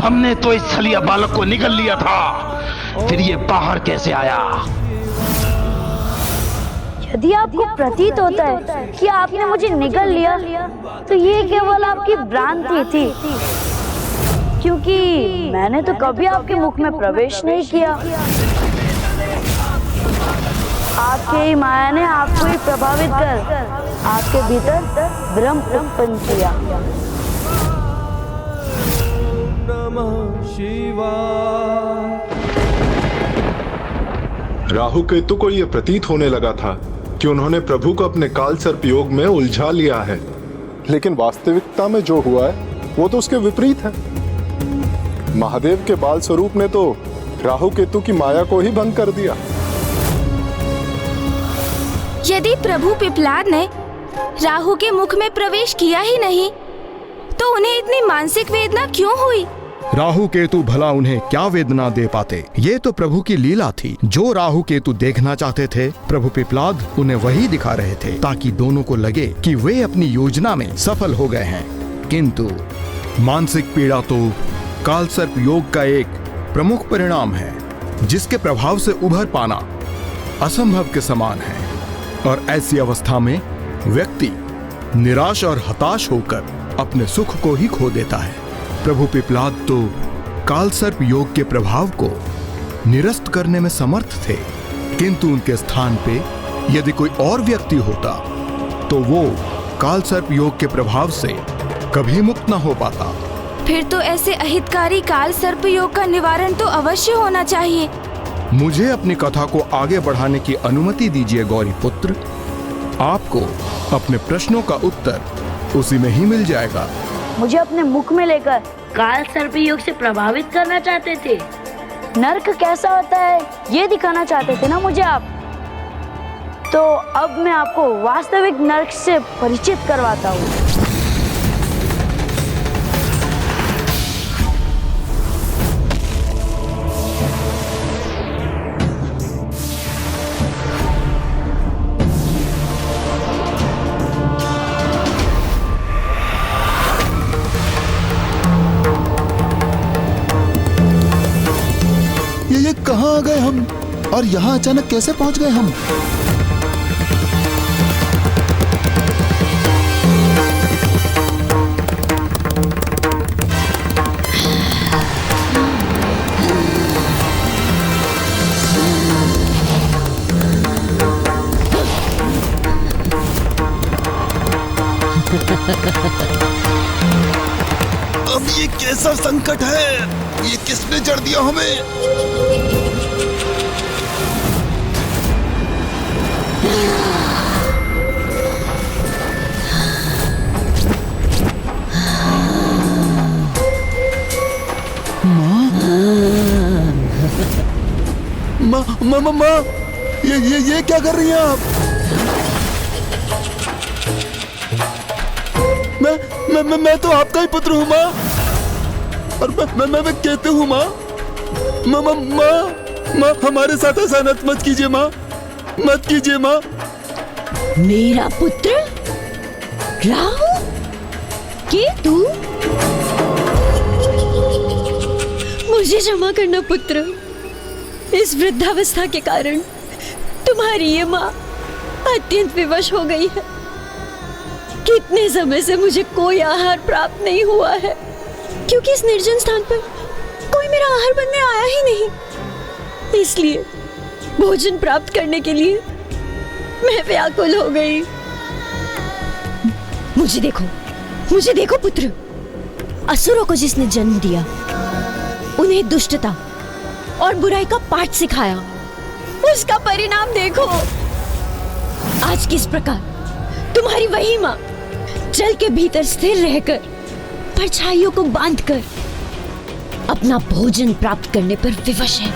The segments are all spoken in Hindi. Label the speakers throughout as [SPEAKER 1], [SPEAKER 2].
[SPEAKER 1] हमने तो इस छलिया बालक को निगल लिया था, फिर ये बाहर कैसे आया?
[SPEAKER 2] यदि आपको प्रतीत होता है कि आपने मुझे निगल लिया, तो ये केवल आपकी भ्रांति थी, क्योंकि मैंने तो कभी आपके मुख में प्रवेश नहीं किया। आपके ही माया ने आपको ही प्रभावित कर आपके भीतर भ्रम उत्पन्न किया।
[SPEAKER 3] नमः शिवाय।
[SPEAKER 4] राहु केतु को यह प्रतीत होने लगा था कि उन्होंने प्रभु को अपने काल सर्प योग में उलझा लिया है, लेकिन वास्तविकता में जो हुआ है वो तो उसके विपरीत है। महादेव के बाल स्वरूप ने तो राहु केतु की माया को ही भंग कर दिया।
[SPEAKER 5] यदि प्रभु पिपलाद ने राहु के मुख में प्रवेश किया ही नहीं, तो उन्हें इतनी मानसिक वेदना क्यों हुई?
[SPEAKER 6] राहु केतु भला उन्हें क्या वेदना दे पाते? ये तो प्रभु की लीला थी। जो राहु केतु देखना चाहते थे, प्रभु पिपलाद उन्हें वही दिखा रहे थे, ताकि दोनों को लगे कि वे अपनी योजना में सफल हो गए हैं। किंतु मानसिक पीड़ा तो काल सर्प योग का एक प्रमुख परिणाम है, जिसके प्रभाव से उभर पाना असंभव के समान है। और ऐसी अवस्था में व्यक्ति निराश और हताश होकर अपने सुख को ही खो देता है। प्रभु पिपलाद तो काल सर्प योग के प्रभाव को निरस्त करने में समर्थ थे, किंतु उनके स्थान पे यदि कोई और व्यक्ति होता तो वो काल सर्प योग के प्रभाव से कभी मुक्त न हो पाता।
[SPEAKER 5] फिर तो ऐसे अहितकारी काल सर्प योग का निवारण तो अवश्य होना चाहिए।
[SPEAKER 6] मुझे अपनी कथा को आगे बढ़ाने की अनुमति दीजिए गौरी पुत्र। आपको अपने प्रश्नों का उत्तर उसी में ही मिल जाएगा।
[SPEAKER 2] मुझे अपने मुख में लेकर काल सर्प योग से प्रभावित करना चाहते थे। नर्क कैसा होता है ये दिखाना चाहते थे ना मुझे आप। तो अब मैं आपको वास्तविक नर्क से परिचित करवाता हूँ।
[SPEAKER 7] ये कहाँ आ गए हम, और यहाँ अचानक कैसे पहुँच गए हम? अब ये कैसा संकट है? ये किसने जड़ दिया हमें? माँ, माँ, माँ, ये क्या कर रही हैं आप? मैं तो आपका ही पुत्र हूँ माँ, और मैं कहते हूँ माँ। माँ, हमारे साथ ऐसा मत कीजिए माँ, मत कीजिए माँ।
[SPEAKER 8] मेरा पुत्र राहु केतु, मुझे क्षमा करना पुत्र। इस वृद्धावस्था के कारण तुम्हारी ये माँ अत्यंत विवश हो गई है। कितने समय से मुझे कोई आहार प्राप्त नहीं हुआ है, क्योंकि इस निर्जन स्थान पर कोई मेरा आहार बनने आया ही नहीं। इसलिए भोजन प्राप्त करने के लिए मैं व्याकुल हो गई। मुझे देखो पुत्र, असुरों को जिसने जन्म दिया, उन्हें दुष्टता और बुराई का पाठ सिखाया, उसका परिणाम देखो। आज किस प्रकार तुम्हारी वही माँ जल के भीतर स्थिर रहकर परछाइयों को बांधकर अपना भोजन प्राप्त करने पर विवश है।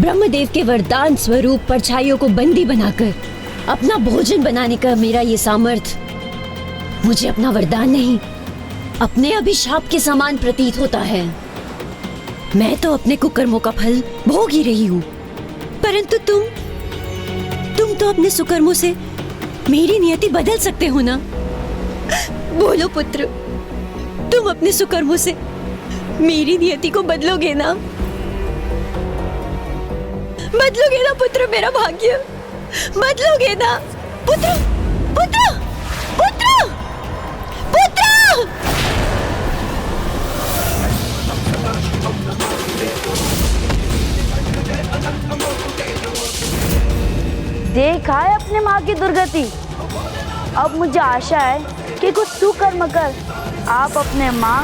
[SPEAKER 8] ब्रह्मदेव के वरदान स्वरूप परछाइयों को बंदी बनाकर अपना भोजन बनाने का मेरा ये सामर्थ्य मुझे अपना वरदान नहीं, अपने अभिशाप के समान प्रतीत होता है। मैं तो अपने कुकर्मों का फल भोग ही रही हूँ, परंतु तुम तो अपने सुकर्मों से मेरी नियति बदल सकते हो ना। बोलो पुत्र, तुम अपने सुकर्मों से मेरी नियति को बदलोगे ना? बदलोगे ना पुत्र मेरा भाग्य? बदलोगे ना पुत्र? पुत्र! पुत्र! पुत्र!
[SPEAKER 2] देखा है अपने माँ की दुर्गति। अब मुझे आशा है कि कुछ सुकर्म कर आप अपने माँ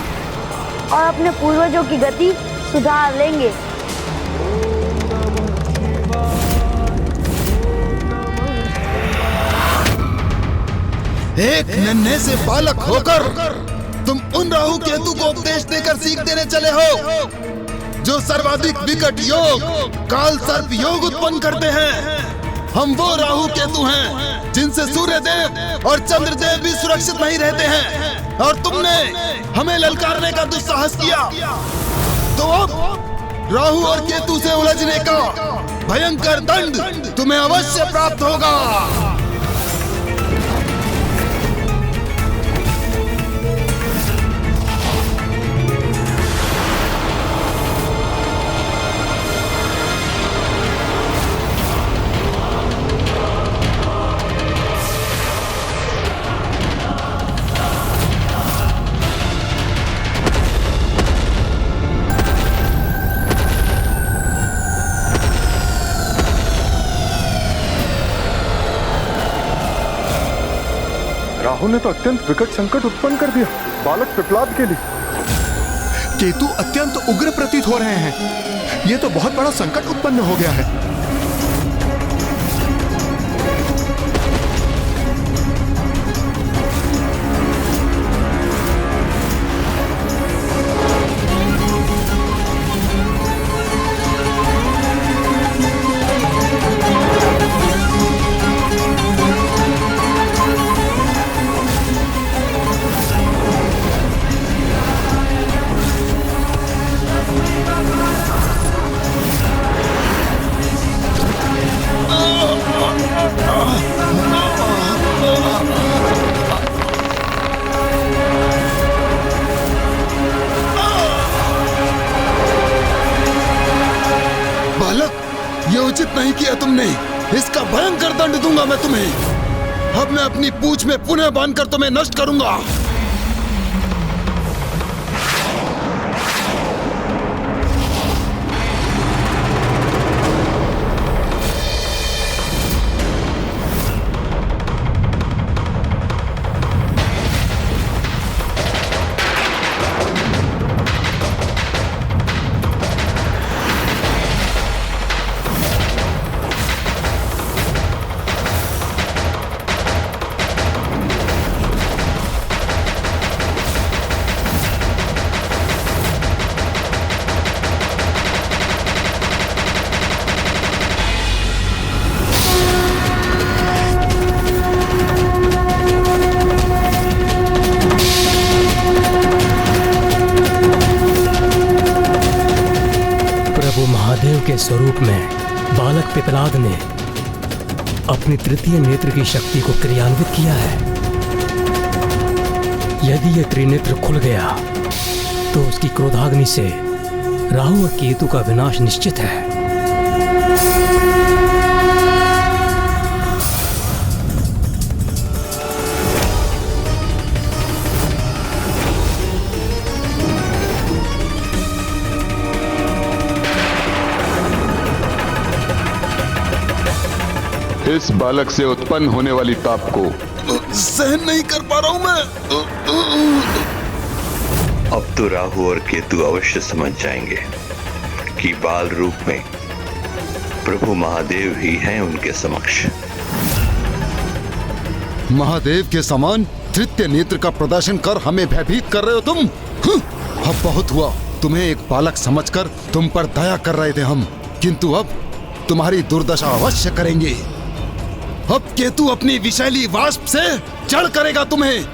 [SPEAKER 2] और अपने पूर्वजों की गति सुधार लेंगे।
[SPEAKER 7] एक नन्हे से बालक होकर तुम उन राहु केतु को उपदेश देकर सीख देने चले हो जो सर्वाधिक विकट योग काल सर्प योग उत्पन्न करते हैं। हम वो राहु केतु हैं जिनसे सूर्य देव और चंद्र देव भी सुरक्षित नहीं रहते हैं, और तुमने हमें ललकारने का दुस्साहस किया। तो अब राहु और केतु से उलझने का भयंकर दंड तुम्हें अवश्य प्राप्त होगा।
[SPEAKER 4] राहु ने तो अत्यंत विकट संकट उत्पन्न कर दिया बालक पिपलाद के लिए।
[SPEAKER 6] केतु अत्यंत उग्र प्रतीत हो रहे हैं। ये तो बहुत बड़ा संकट उत्पन्न हो गया है।
[SPEAKER 7] ये उचित नहीं किया तुमने। इसका भयंकर दंड दूंगा मैं तुम्हें। अब मैं अपनी पूंछ में पुनः बांधकर तुम्हें नष्ट करूंगा।
[SPEAKER 9] महादेव के स्वरूप में बालक पिपलाद ने अपनी तृतीय नेत्र की शक्ति को क्रियान्वित किया है। यदि यह त्रिनेत्र खुल गया तो उसकी क्रोधाग्नि से राहु और केतु का विनाश निश्चित है।
[SPEAKER 10] इस बालक से उत्पन्न होने वाली ताप को
[SPEAKER 7] सहन नहीं कर पा रहा हूं मैं।
[SPEAKER 11] अब तो राहु और केतु अवश्य समझ जाएंगे कि बाल रूप में प्रभु महादेव ही हैं उनके समक्ष।
[SPEAKER 7] महादेव के समान तृतीय नेत्र का प्रदर्शन कर हमें भयभीत कर रहे हो तुम। अब बहुत हुआ। तुम्हें एक बालक समझकर तुम पर दया कर रहे थे हम, किंतु अब तुम्हारी दुर्दशा अवश्य करेंगे। अब केतु अपनी विषैली वाष्प से जड़ करेगा तुम्हें,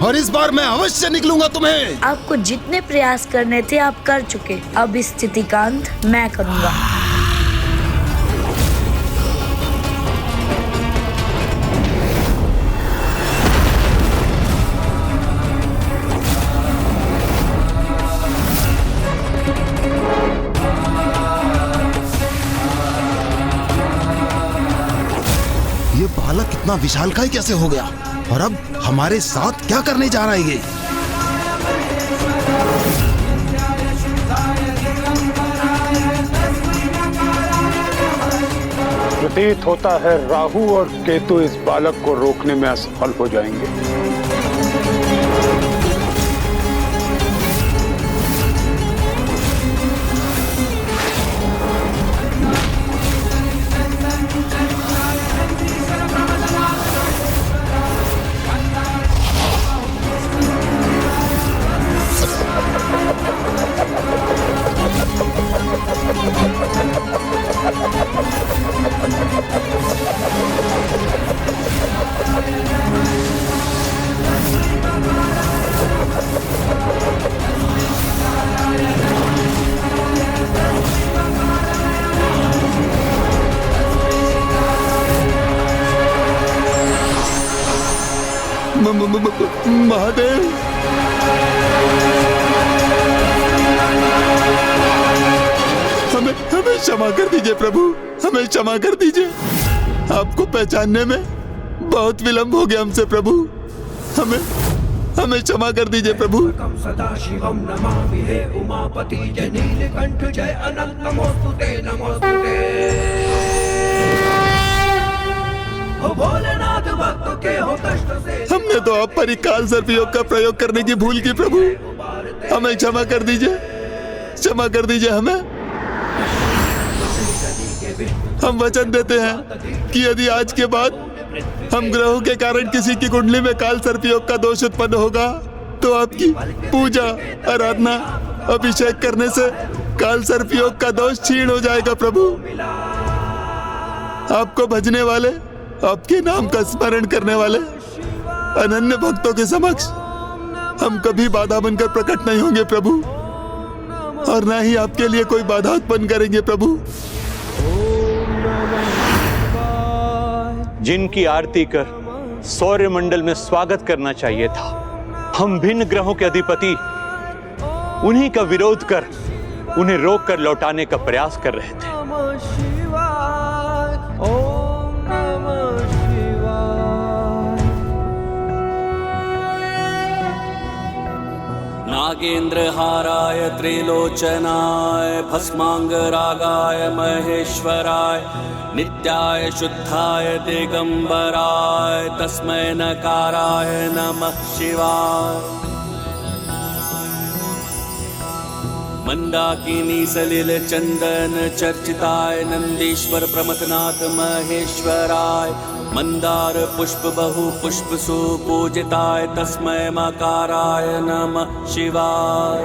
[SPEAKER 7] और इस बार मैं अवश्य निकलूंगा तुम्हें।
[SPEAKER 2] आपको जितने प्रयास करने थे आप कर चुके। अब इस स्थिति का अंत मैं करूंगा।
[SPEAKER 7] इतना विशालकाय कैसे हो गया? और अब हमारे साथ क्या करने जा रहा है ये?
[SPEAKER 12] प्रतीत होता है राहु और केतु इस बालक को रोकने में असफल हो जाएंगे।
[SPEAKER 7] महादेव, हमें क्षमा कर दीजिए प्रभु, हमें क्षमा कर दीजिए। आपको पहचानने में बहुत विलंब हो गया हमसे प्रभु, हमें क्षमा कर दीजिए प्रभु।
[SPEAKER 3] सदाशिवं नमामि हे उमापति जय नीलकंठ जय अनंत नमोस्तुते नमोस्तुते। हो भोलेनाथ भक्त के हो कष्ट से।
[SPEAKER 7] हमने तो आप पर ही काल सर्प योग का प्रयोग करने की भूल की प्रभु, हमें क्षमा कर दीजिए, क्षमा कर दीजिए हमें। हम वचन देते हैं कि यदि आज के बाद हम ग्रहों के कारण किसी की कुंडली में काल सर्प योग का दोष उत्पन्न होगा तो आपकी पूजा, आराधना, अभिषेक करने से काल सर्प योग का दोष क्षीण हो जाएगा प्रभु। आपको भजने वाले, आपके नाम का स्मरण करने वाले अनन्य भक्तों के समक्ष हम कभी बाधा बनकर प्रकट नहीं होंगे प्रभु, और ना ही आपके लिए कोई बाधा उत्पन्न करेंगे प्रभु।
[SPEAKER 13] जिनकी आरती कर सौर्य मंडल में स्वागत करना चाहिए था, हम भिन्न ग्रहों के अधिपति उन्हीं का विरोध कर उन्हें रोक कर लौटाने का प्रयास कर रहे थे।
[SPEAKER 14] नागेन्द्रहाराय त्रिलोचनाय भस्मांगरागाय महेश्वराय नित्याय शुद्धाय दिगंबराय तस्मै नकाराय नमः शिवाय। मंदाकिनी सलिल चंदन चर्चिताय नंदीश्वर प्रमथनाथ महेश्वराय मंदार पुष्प बहु पुष्प सुपूजिताय तस्मै मकाराय नमः शिवाय।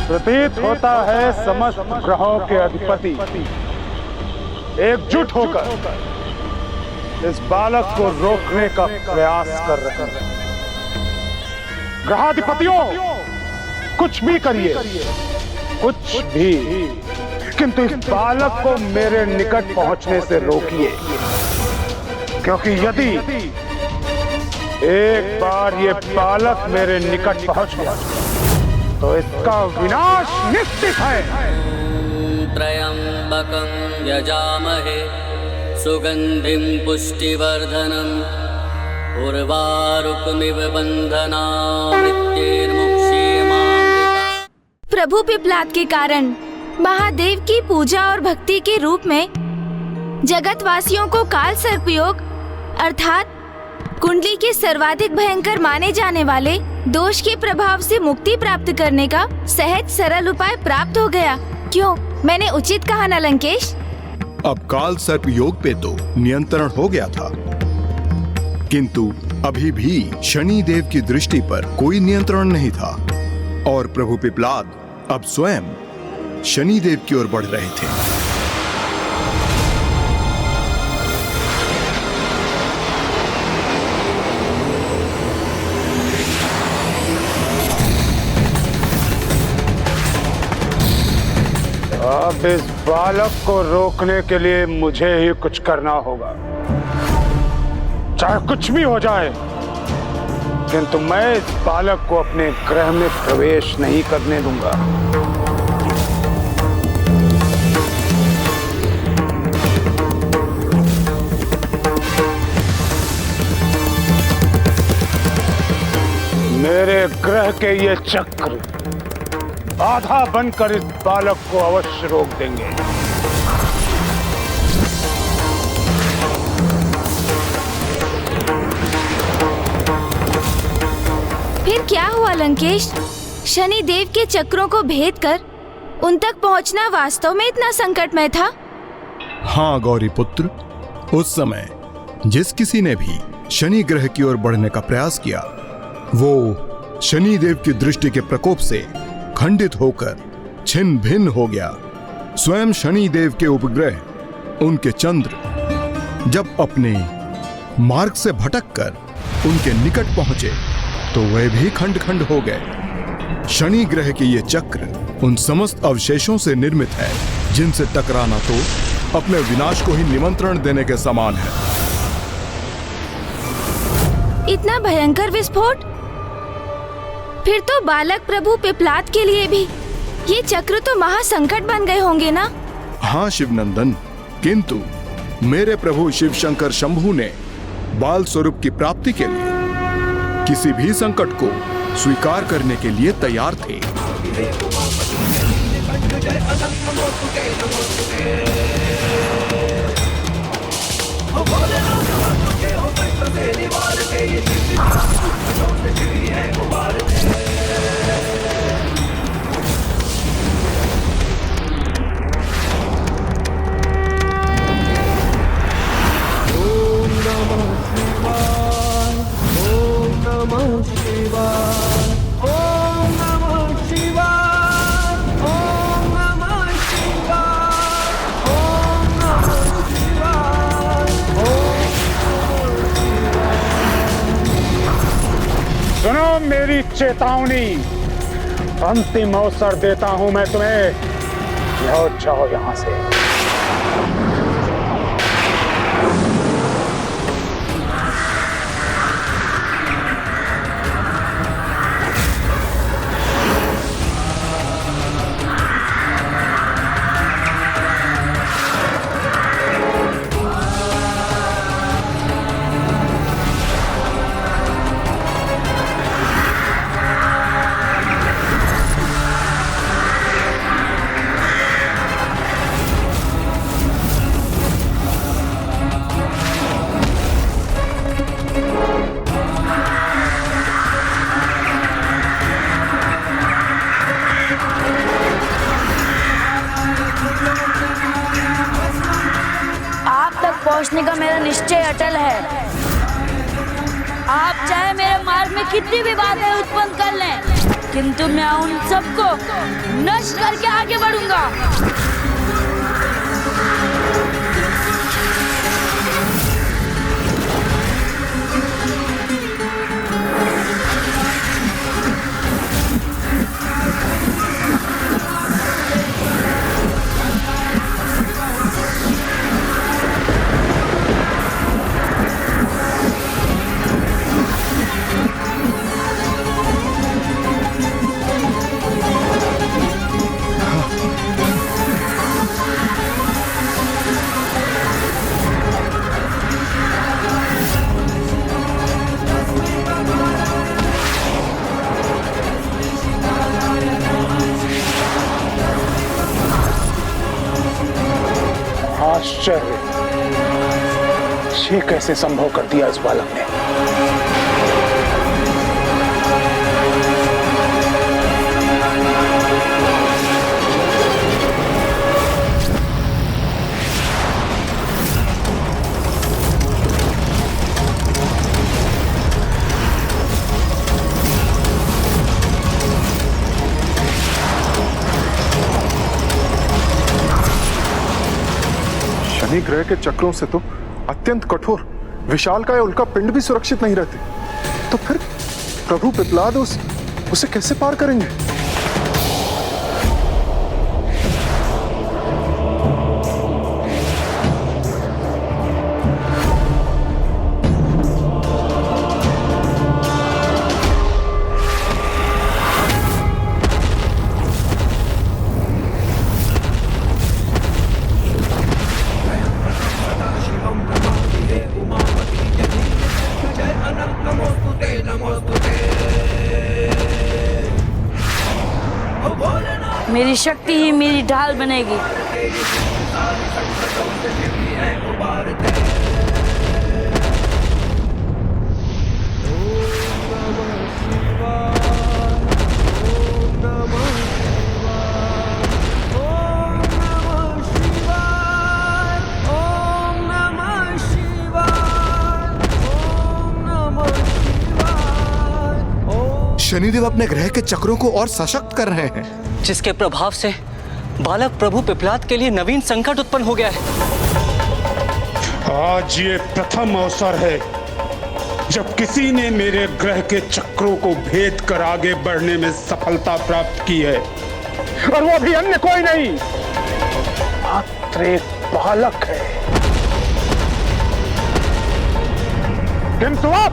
[SPEAKER 12] प्रतीत होता है समस्त ग्रहों के अधिपति एकजुट होकर इस बालक को रोकने का प्रयास कर रहे हैं। ग्रहाधिपतियों, कुछ भी करिए, कुछ भी, किंतु इस बालक को मेरे निकट पहुंचने से रोकिए, क्योंकि यदि एक बार ये बालक मेरे निकट पहुंच गया तो इसका विनाश निश्चित है।
[SPEAKER 14] त्र्यंबकं यजामहे सुगंधिं पुष्टिवर्धनम् उर्वारुकमिव बन्धनान् मृत्युर्मुक्षीयमामृता।
[SPEAKER 5] प्रभु पिप्लाद के कारण महादेव की पूजा और भक्ति के रूप में जगतवासियों को काल सर्पयोग अर्थात कुंडली के सर्वाधिक भयंकर माने जाने वाले दोष के प्रभाव से मुक्ति प्राप्त करने का सहज सरल उपाय प्राप्त हो गया। क्यों, मैंने उचित कहा ना लंकेश?
[SPEAKER 6] अब काल सर्प योग पे तो नियंत्रण हो गया था, किंतु अभी भी शनि देव की दृष्टि पर कोई नियंत्रण नहीं था और प्रभु पिप्लाद अब स्वयं शनि देव की ओर बढ़ रहे थे।
[SPEAKER 12] अब इस बालक को रोकने के लिए मुझे ही कुछ करना होगा, चाहे कुछ भी हो जाए। किंतु मैं इस बालक को अपने गृह में प्रवेश नहीं करने दूंगा। मेरे ग्रह के ये चक्र बाधा बनकर इस बालक को अवश्य रोक देंगे।
[SPEAKER 5] फिर क्या हुआ लंकेश? शनि देव के चक्रों को भेद कर उन तक पहुंचना वास्तव में इतना संकटमय था?
[SPEAKER 6] हाँ गौरी पुत्र, उस समय जिस किसी ने भी शनि ग्रह की ओर बढ़ने का प्रयास किया, वो शनि देव की दृष्टि के प्रकोप से खंडित होकर छिन्न भिन्न हो गया। स्वयं शनि देव के उपग्रह उनके चंद्र जब अपने मार्ग से भटककर उनके निकट पहुंचे तो वे भी खंड खंड हो गए। शनि ग्रह के ये चक्र उन समस्त अवशेषों से निर्मित है जिनसे टकराना तो अपने विनाश को ही निमंत्रण देने के समान है।
[SPEAKER 5] इतना भयंकर विस्फोट? फिर तो बालक प्रभु पिपलाद के लिए भी ये चक्र तो महासंकट बन गए होंगे ना?
[SPEAKER 6] हाँ शिवनंदन, किंतु मेरे प्रभु शिव शंकर शंभु ने बाल स्वरूप की प्राप्ति के लिए किसी भी संकट को स्वीकार करने के लिए तैयार थे।
[SPEAKER 12] सुनो मेरी चेतावनी, अंतिम अवसर देता हूं मैं तुम्हें। जाओ यहां से।
[SPEAKER 2] पहुंचने का मेरा निश्चय अटल है। आप चाहे मेरे मार्ग में कितनी भी बाधाएं उत्पन्न कर लें, किंतु मैं उन सबको नष्ट करके आगे बढ़ूंगा। आश्चर्य, ये कैसे संभव कर दिया इस बालक ने?
[SPEAKER 4] शनि ग्रह के चक्रों से तो अत्यंत कठोर विशालकाय उल्का पिंड भी सुरक्षित नहीं रहते, तो फिर प्रभु पिपलाद उसे कैसे पार करेंगे?
[SPEAKER 2] मेरी शक्ति ही मेरी ढाल बनेगी।
[SPEAKER 6] शनिदेव अपने ग्रह के चक्रों को और सशक्त कर रहे हैं,
[SPEAKER 15] जिसके प्रभाव से बालक प्रभु पिपलाद के लिए नवीन संकट उत्पन्न हो गया है।
[SPEAKER 12] आज ये प्रथम अवसर है जब किसी ने मेरे ग्रह के चक्रों को भेद कर आगे बढ़ने में सफलता प्राप्त की है, और वो भी अन्य कोई नहीं, मात्र एक बालक है। किंतु अब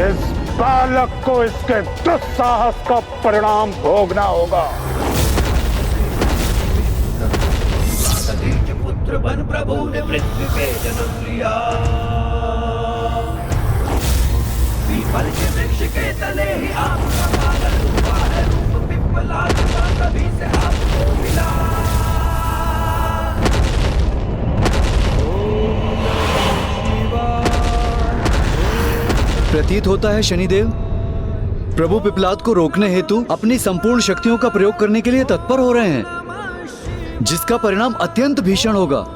[SPEAKER 12] इस बालक को इसके दुस्साहस का परिणाम भोगना होगा।
[SPEAKER 3] पुत्र बन प्रभु ने पृथ्वी पे जन्म लिया, पीपल के वृक्ष के तले ही आपका पालन हुआ है, रूप पिपलाद का तभी से आपको मिला।
[SPEAKER 16] प्रतीत होता है शनिदेव प्रभु पिपलाद को रोकने हेतु अपनी संपूर्ण शक्तियों का प्रयोग करने के लिए तत्पर हो रहे हैं, जिसका परिणाम अत्यंत भीषण होगा।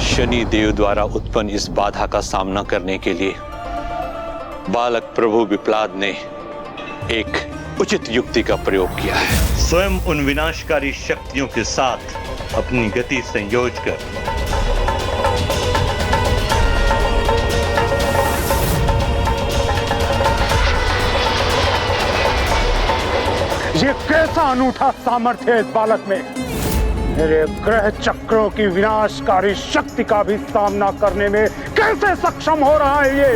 [SPEAKER 13] शनि देव द्वारा उत्पन्न इस बाधा का सामना करने के लिए बालक प्रभु पिपलाद ने एक उचित युक्ति का प्रयोग किया है।
[SPEAKER 11] स्वयं उन विनाशकारी शक्तियों के साथ अपनी गति संयोज कर
[SPEAKER 12] ये कैसा अनूठा सामर्थ्य है इस बालक में। मेरे ग्रह चक्रों की विनाशकारी शक्ति का भी सामना करने में कैसे सक्षम हो रहा है ये।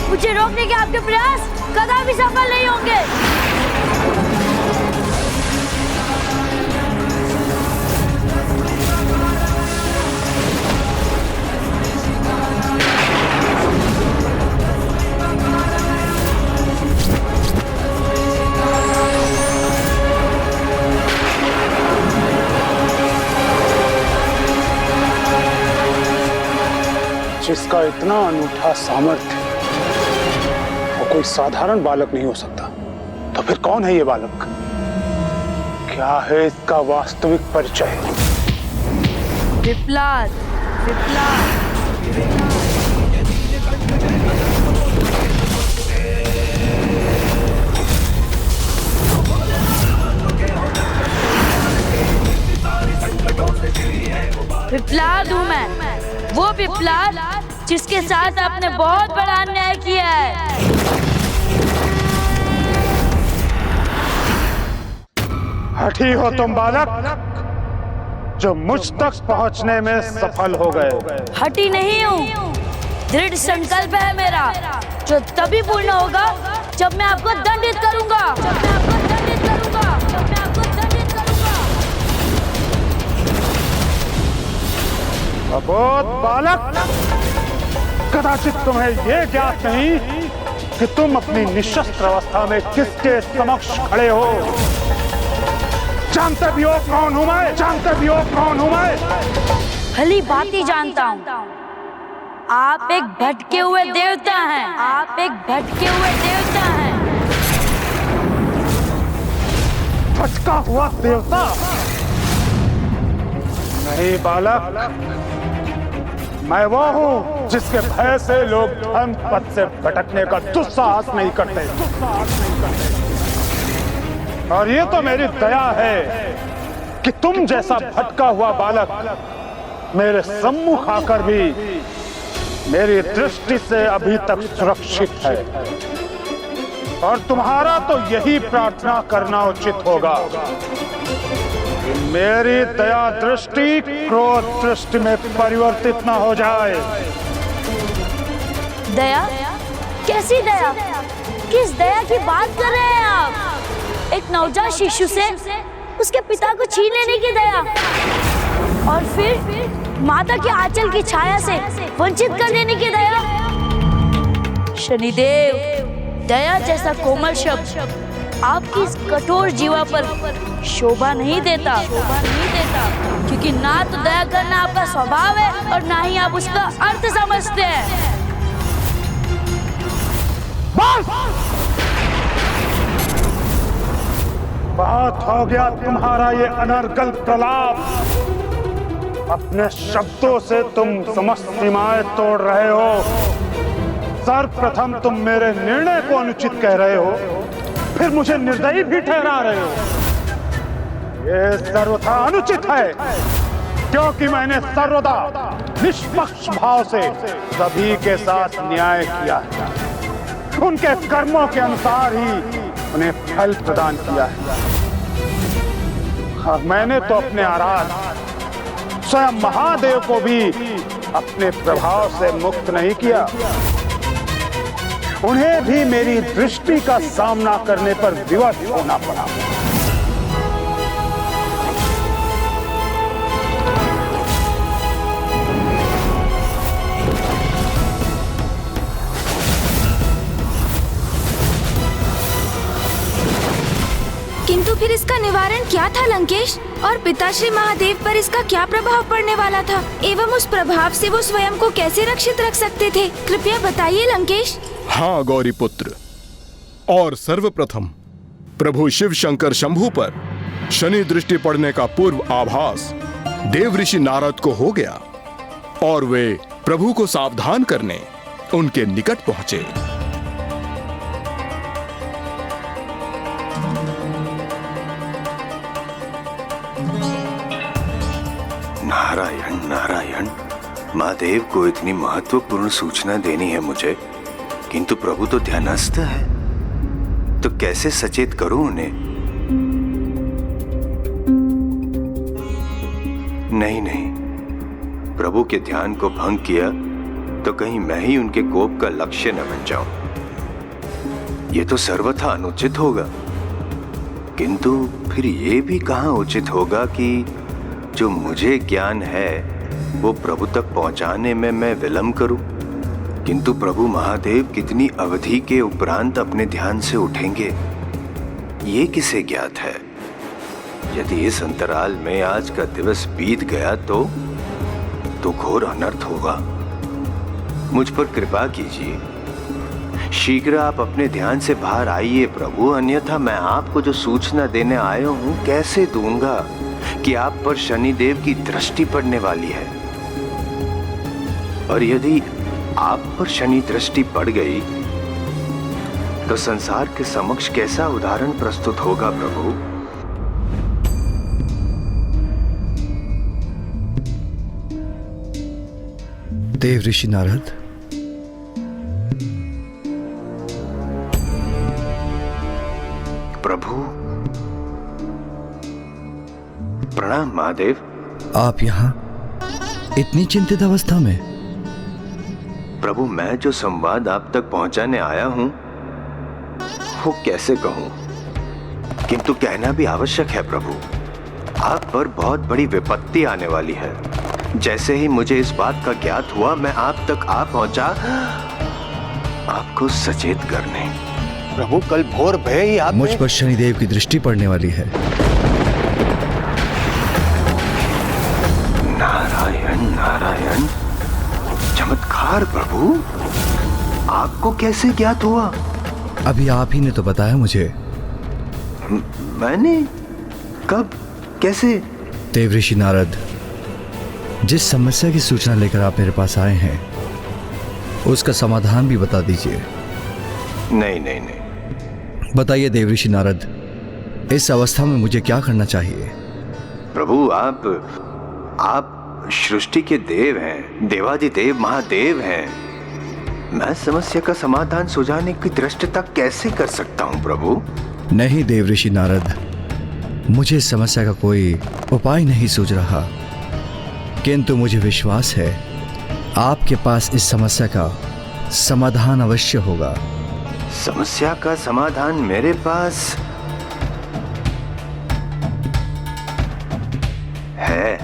[SPEAKER 2] मुझे रोकने के आपके प्रयास कदापि सफल नहीं होंगे।
[SPEAKER 12] जिसका इतना अनूठा सामर्थ्य, वो कोई साधारण बालक नहीं हो सकता। तो फिर कौन है ये बालक? क्या है इसका वास्तविक परिचय?
[SPEAKER 2] पिपलाद, पिपलाद। पिपलाद हूँ मैं, वो पिपलाद जिसके साथ आपने बहुत बड़ा अन्याय किया है।
[SPEAKER 12] हठी हो तुम बालक, जो मुझ तक पहुंचने में सफल हो गए।
[SPEAKER 2] हठी नहीं हूँ, दृढ़ संकल्प है मेरा, जो तभी पूर्ण होगा जब मैं आपको दंडित करूंगा।
[SPEAKER 12] अबोध बालक, कदाचित तुम्हें यह ज्ञात नहीं कि तुम अपनी निशस्त्र अवस्था में किसके समक्ष खड़े हो। जानते भी हो कौन हूं मैं? जानते भी हो कौन हूं मैं?
[SPEAKER 2] भली भांति जानता हूँ। आप एक भटके हुए देवता हैं। आप एक भटके हुए देवता हैं।
[SPEAKER 12] भटका हुआ देवता? नहीं बालक, मैं वो हूँ जिसके भय से लोग धर्म पथ से भटकने का दुस्साहस नहीं करते। और ये तो मेरी दया है कि तुम जैसा भटका हुआ बालक मेरे सम्मुख आकर भी मेरी दृष्टि से अभी तक सुरक्षित है। और तुम्हारा तो यही प्रार्थना करना उचित होगा कि मेरी दया दृष्टि क्रोध दृष्टि में परिवर्तित ना हो जाए।
[SPEAKER 2] दया? कैसी दया? किस दया की बात कर रहे हैं आप? एक नवजात शिशु से उसके पिता को छीन लेने की दया, और फिर माता के आंचल की छाया से वंचित कर देने की दया। शनिदेव, दया जैसा कोमल शब्द आपकी इस कठोर जीवा पर शोभा नहीं देता, क्योंकि ना तो दया करना आपका स्वभाव है और ना ही आप उसका अर्थ समझते हैं।
[SPEAKER 12] बस! बहुत हो गया तुम्हारा ये अनर्गल प्रलाप। अपने शब्दों से तुम समस्त सीमाएं तोड़ रहे हो। सर्वप्रथम तुम मेरे निर्णय को अनुचित कह रहे हो, फिर मुझे निर्दयी भी ठहरा रहे हो। ये सर्वथा अनुचित है, क्योंकि मैंने सर्वदा निष्पक्ष भाव से सभी के साथ न्याय किया है। उनके कर्मों के अनुसार ही उन्हें फल प्रदान किया है। और मैंने तो अपने आराध्य स्वयं महादेव को भी अपने प्रभाव से मुक्त नहीं किया। उन्हें भी मेरी दृष्टि का सामना करने पर विवश होना पड़ा।
[SPEAKER 5] किंतु फिर इसका निवारण क्या था लंकेश? और पिताश्री महादेव पर इसका क्या प्रभाव पड़ने वाला था एवं उस प्रभाव से वो स्वयं को कैसे रक्षित रख सकते थे? कृपया बताइए लंकेश।
[SPEAKER 6] हाँ गौरी पुत्र, और सर्वप्रथम प्रभु शिव शंकर शंभु पर शनि दृष्टि पड़ने का पूर्व आभास देव ऋषि नारद को हो गया और वे प्रभु को सावधान करने उनके निकट पहुंचे।
[SPEAKER 17] नारायण नारायण, महादेव को इतनी महत्वपूर्ण सूचना देनी है मुझे, किंतु प्रभु तो ध्यानस्थ है, तो कैसे सचेत करूं उन्हें? नहीं नहीं, प्रभु के ध्यान को भंग किया तो कहीं मैं ही उनके कोप का लक्ष्य न बन जाऊं। ये तो सर्वथा अनुचित होगा। किंतु फिर ये भी कहाँ उचित होगा कि जो मुझे ज्ञान है वो प्रभु तक पहुंचाने में मैं विलंब करूं। किंतु प्रभु महादेव कितनी अवधि के उपरांत अपने ध्यान से उठेंगे, ये किसे ज्ञात है। यदि इस अंतराल में आज का दिवस बीत गया तो घोर अनर्थ होगा। मुझ पर कृपा कीजिए, शीघ्र आप अपने ध्यान से बाहर आइए प्रभु, अन्यथा मैं आपको जो सूचना देने आया हूं कैसे दूंगा कि आप पर शनिदेव की दृष्टि पड़ने वाली है। और यदि आप पर शनि दृष्टि पड़ गई तो संसार के समक्ष कैसा उदाहरण प्रस्तुत होगा प्रभु?
[SPEAKER 16] देव ऋषि नारद,
[SPEAKER 17] प्रभु प्रणाम महादेव।
[SPEAKER 16] आप यहाँ इतनी चिंतित अवस्था में?
[SPEAKER 17] प्रभु मैं जो संवाद आप तक पहुंचाने आया हूं वो कैसे कहूं, किंतु कहना भी आवश्यक है प्रभु। आप पर बहुत बड़ी विपत्ति आने वाली है। जैसे ही मुझे इस बात का ज्ञात हुआ मैं आप तक आ पहुंचा आपको सचेत करने।
[SPEAKER 18] प्रभु कल भोर भय ही आप
[SPEAKER 16] मुझ पर शनिदेव की दृष्टि पड़ने वाली है।
[SPEAKER 17] नारायण नारायण, चमत्कार प्रभु, आपको कैसे ज्ञात हुआ?
[SPEAKER 16] अभी आप ही ने तो बताया मुझे।
[SPEAKER 17] मैंने? कब? कैसे?
[SPEAKER 16] देव ऋषि नारद, जिस समस्या की सूचना लेकर आप मेरे पास आए हैं उसका समाधान भी बता दीजिए।
[SPEAKER 17] नहीं नहीं नहीं।
[SPEAKER 16] बताइए देवऋषि नारद, इस अवस्था में मुझे क्या करना चाहिए?
[SPEAKER 17] प्रभु आप सृष्टि के देव हैं, देवादिदेव महादेव हैं। मैं समस्या का समाधान सुझाने की दृष्टता कैसे कर सकता हूं प्रभु?
[SPEAKER 16] नहीं देवऋषि नारद, मुझे इस समस्या का कोई उपाय नहीं सूझ रहा, किंतु मुझे विश्वास है आपके पास इस समस्या का समाधान अवश्य होगा।
[SPEAKER 17] समस्या का समाधान मेरे पास है,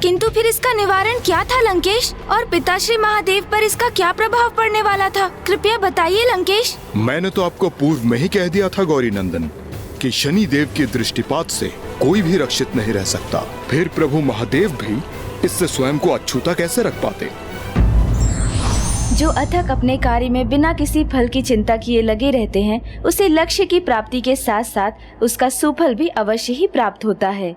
[SPEAKER 5] किंतु फिर इसका निवारण क्या था लंकेश? और पिताश्री महादेव पर इसका क्या प्रभाव पड़ने वाला था? कृपया बताइए लंकेश।
[SPEAKER 6] मैंने तो आपको पूर्व में ही कह दिया था गौरी नंदन कि शनि देव के दृष्टिपात से कोई भी रक्षित नहीं रह सकता। फिर प्रभु महादेव भी इससे स्वयं को अछूता कैसे रख पाते?
[SPEAKER 5] जो अथक अपने कार्य में बिना किसी फल की चिंता किए लगे रहते हैं, उसे लक्ष्य की प्राप्ति के साथ साथ उसका सुफल भी अवश्य ही प्राप्त होता है।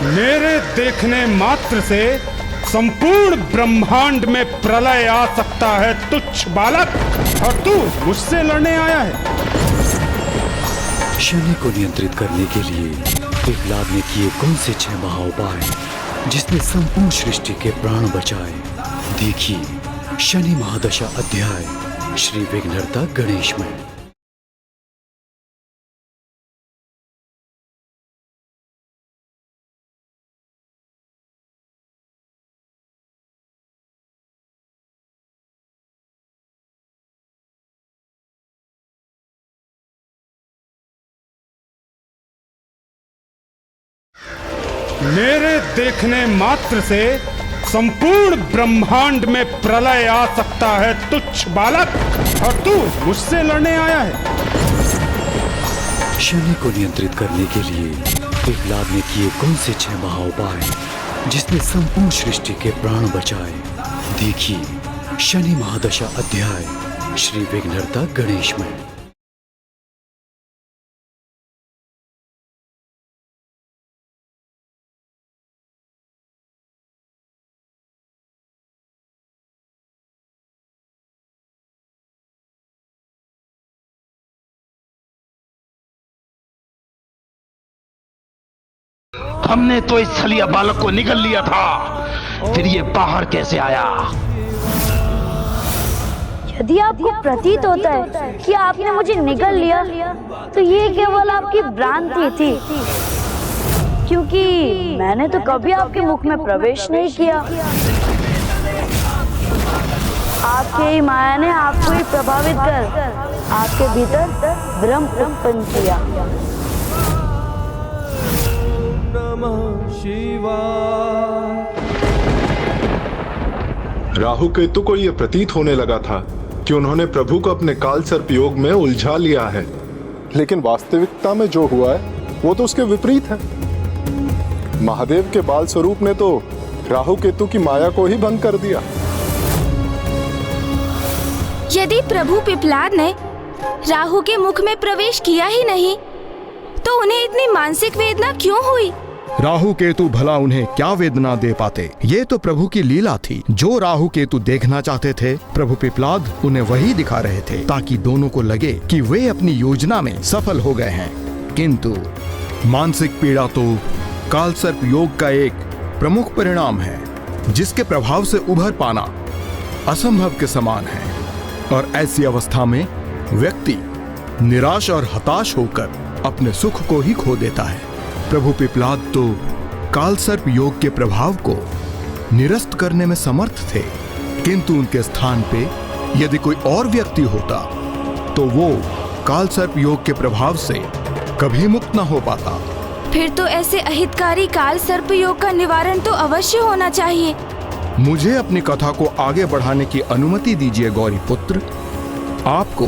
[SPEAKER 12] मेरे देखने मात्र से संपूर्ण ब्रह्मांड में प्रलय आ सकता है तुच्छ बालक, और तू मुझसे लड़ने आया है।
[SPEAKER 16] शनि को नियंत्रित करने के लिए पिपलाद ने किए कौन से 6 महाउपाय जिसने संपूर्ण सृष्टि के प्राण बचाए? देखिए शनि महादशा अध्याय श्री विघ्नहर्ता गणेश में।
[SPEAKER 12] मेरे देखने मात्र से संपूर्ण ब्रह्मांड में प्रलय आ सकता है तुच्छ बालक, और तू मुझसे लड़ने आया है।
[SPEAKER 16] शनि को नियंत्रित करने के लिए पिपलाद ने किए कौन से 6 महाउपाय जिसने संपूर्ण सृष्टि के प्राण बचाए? देखिए शनि महादशा अध्याय श्री विघ्नहर्ता गणेश में।
[SPEAKER 1] हमने तो इस छलिया बालक को निगल लिया था, फिर ये बाहर कैसे आया?
[SPEAKER 2] यदि आपको प्रतीत होता है कि आपने मुझे निगल लिया, तो ये केवल आपकी भ्रांति थी, क्योंकि मैंने तो कभी आपके मुख में प्रवेश नहीं किया। आपके ही माया ने आपको ही प्रभावित कर आपके भीतर भ्रम उत्पन्न किया।
[SPEAKER 4] राहु केतु को यह प्रतीत होने लगा था कि उन्होंने प्रभु को अपने काल सर्प योग में उलझा लिया है, लेकिन वास्तविकता में जो हुआ है वो तो उसके विपरीत है। महादेव के बाल स्वरूप ने तो राहु केतु की माया को ही भंग कर दिया।
[SPEAKER 5] यदि प्रभु पिपलाद ने राहु के मुख में प्रवेश किया ही नहीं, तो उन्हें इतनी मानसिक वेदना क्यों हुई?
[SPEAKER 6] राहु केतु भला उन्हें क्या वेदना दे पाते? ये तो प्रभु की लीला थी। जो राहु केतु देखना चाहते थे, प्रभु पिपलाद उन्हें वही दिखा रहे थे, ताकि दोनों को लगे कि वे अपनी योजना में सफल हो गए हैं। किंतु मानसिक पीड़ा तो काल सर्प योग का एक प्रमुख परिणाम है, जिसके प्रभाव से उभर पाना असंभव के समान है। और ऐसी अवस्था में व्यक्ति निराश और हताश होकर अपने सुख को ही खो देता है। प्रभु पिपलाद तो काल सर्प योग के प्रभाव को निरस्त करने में समर्थ थे, किंतु उनके स्थान पे यदि कोई और व्यक्ति होता तो वो काल सर्प योग के प्रभाव से कभी मुक्त न हो पाता।
[SPEAKER 5] फिर तो ऐसे अहितकारी काल सर्प योग का निवारण तो अवश्य होना चाहिए।
[SPEAKER 6] मुझे अपनी कथा को आगे बढ़ाने की अनुमति दीजिए गौरी पुत्र। आपको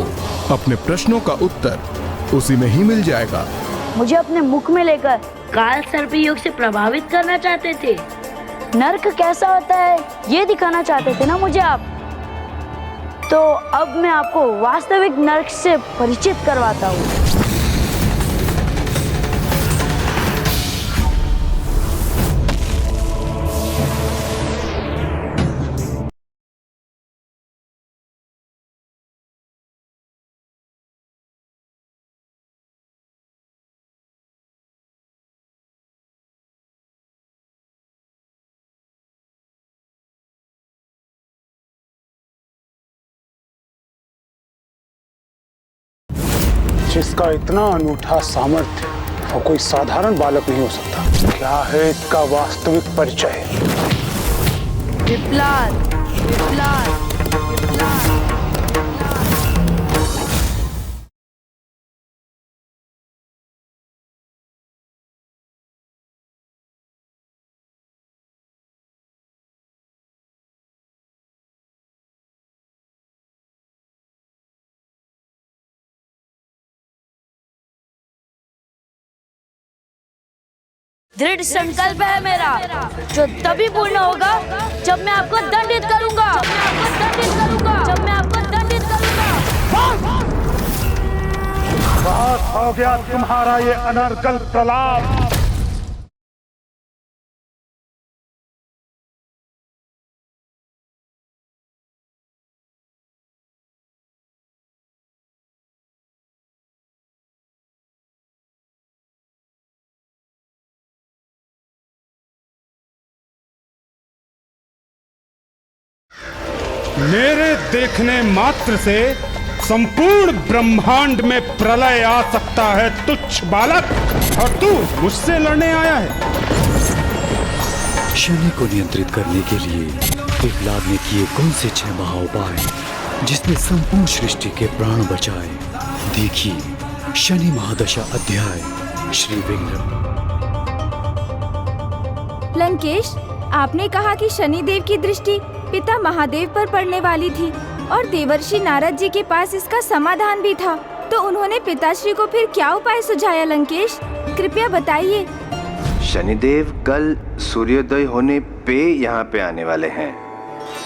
[SPEAKER 6] अपने प्रश्नों का उत्तर उसी में ही मिल जाएगा।
[SPEAKER 2] मुझे अपने मुख में लेकर काल सर्प योग से प्रभावित करना चाहते थे। नर्क कैसा होता है ये दिखाना चाहते थे ना मुझे आप। तो अब मैं आपको वास्तविक नर्क से परिचित करवाता हूँ।
[SPEAKER 12] जिसका इतना अनूठा सामर्थ्य वो कोई साधारण बालक नहीं हो सकता। क्या है इसका वास्तविक परिचय?
[SPEAKER 2] पिपलाद, पिपलाद, पिपलाद। दृढ़ संकल्प है मेरा जो तभी पूर्ण होगा जब मैं आपको दंडित करूंगा, जब मैं आपको दंडित करूंगा।
[SPEAKER 12] बस हो गया तुम्हारा ये अनर्गल प्रलाप। मेरे देखने मात्र से संपूर्ण ब्रह्मांड में प्रलय आ सकता है तुच्छ बालक, और तू मुझसे लड़ने आया है।
[SPEAKER 16] शनि को नियंत्रित करने के लिए पिपलाद ने किए कौन से 6 महाउपाय जिसने संपूर्ण सृष्टि के प्राण बचाए? देखिए शनि महादशा अध्याय श्री विघ्न।
[SPEAKER 5] लंकेश, आपने कहा कि शनिदेव की दृष्टि पिता महादेव पर पड़ने वाली थी और देवर्षि नारद जी के पास इसका समाधान भी था, तो उन्होंने पिताश्री को फिर क्या उपाय सुझाया? लंकेश, कृपया बताइए।
[SPEAKER 17] शनिदेव कल सूर्योदय होने पे यहाँ पे आने वाले हैं,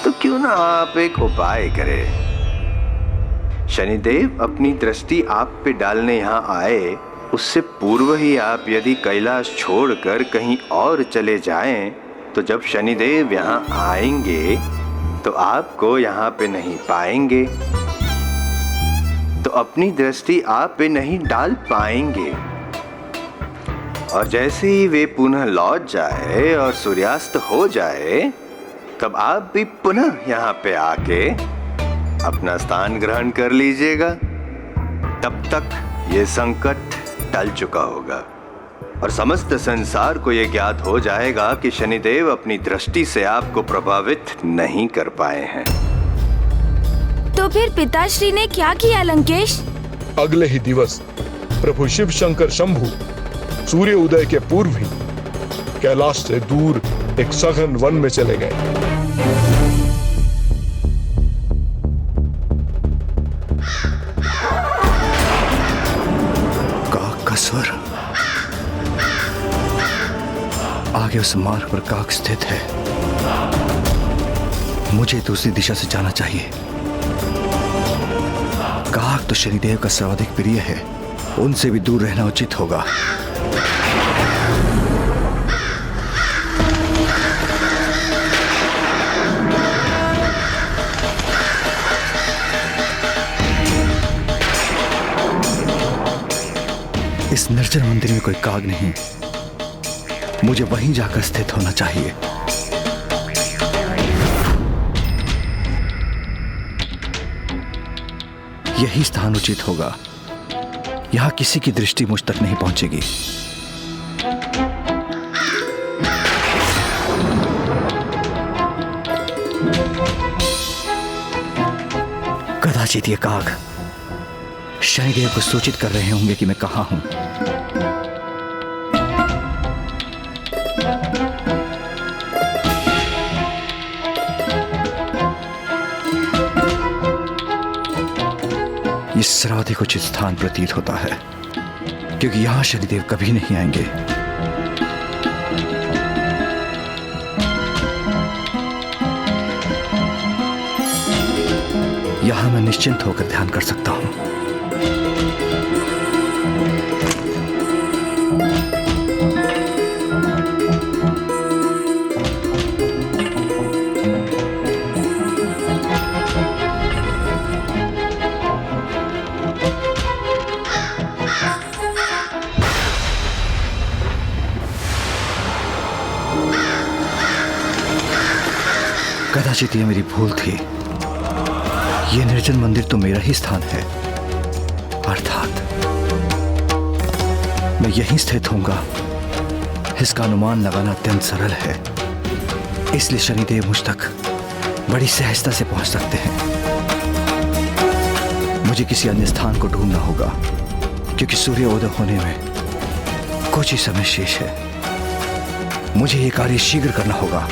[SPEAKER 17] तो क्यों ना आप एक उपाय करें। शनिदेव अपनी दृष्टि आप पे डालने यहाँ आए उससे पूर्व ही आप यदि कैलाश छोड़कर कहीं और चले जाएं, तो जब शनिदेव यहाँ आएंगे तो आपको यहाँ पे नहीं पाएंगे, तो अपनी दृष्टि आप पे नहीं डाल पाएंगे। और जैसे ही वे पुनः लौट जाए और सूर्यास्त हो जाए, तब आप भी पुनः यहाँ पे आके अपना स्थान ग्रहण कर लीजिएगा। तब तक ये संकट टल चुका होगा और समस्त संसार को यह ज्ञात हो जाएगा कि शनिदेव अपनी दृष्टि से आपको प्रभावित नहीं कर पाए हैं।
[SPEAKER 5] तो फिर पिताश्री ने क्या किया लंकेश?
[SPEAKER 6] अगले ही दिवस प्रभु शिव शंकर शंभु सूर्य उदय के पूर्व ही कैलाश से दूर एक सघन वन में चले गए।
[SPEAKER 16] स्वर आगे उस मार्ग पर काक स्थित है। मुझे दूसरी दिशा से जाना चाहिए। काक तो शनिदेव का सर्वाधिक प्रिय है, उनसे भी दूर रहना उचित होगा। इस निर्जन मंदिर में कोई काग नहीं, मुझे वहीं जाकर स्थित होना चाहिए। यही स्थान उचित होगा। यहां किसी की दृष्टि मुझ तक नहीं पहुंचेगी। कदाचित ये काग शनिदेव को सूचित कर रहे होंगे कि मैं कहां हूं। ये सर्वाधिक उचित स्थान प्रतीत होता है। क्योंकि यहां शनिदेव कभी नहीं आएंगे। यहां मैं निश्चिंत होकर ध्यान कर सकता हूं। कदाचित ये मेरी भूल थी। ये निर्जन मंदिर तो मेरा ही स्थान है, अर्थात मैं यहीं स्थित होऊंगा। इसका अनुमान लगाना अत्यंत सरल है, इसलिए शनिदेव मुझ तक बड़ी सहजता से पहुंच सकते हैं। मुझे किसी अन्य स्थान को ढूंढना होगा, क्योंकि सूर्योदय होने में कुछ ही समय शेष है। मुझे यह कार्य शीघ्र करना होगा।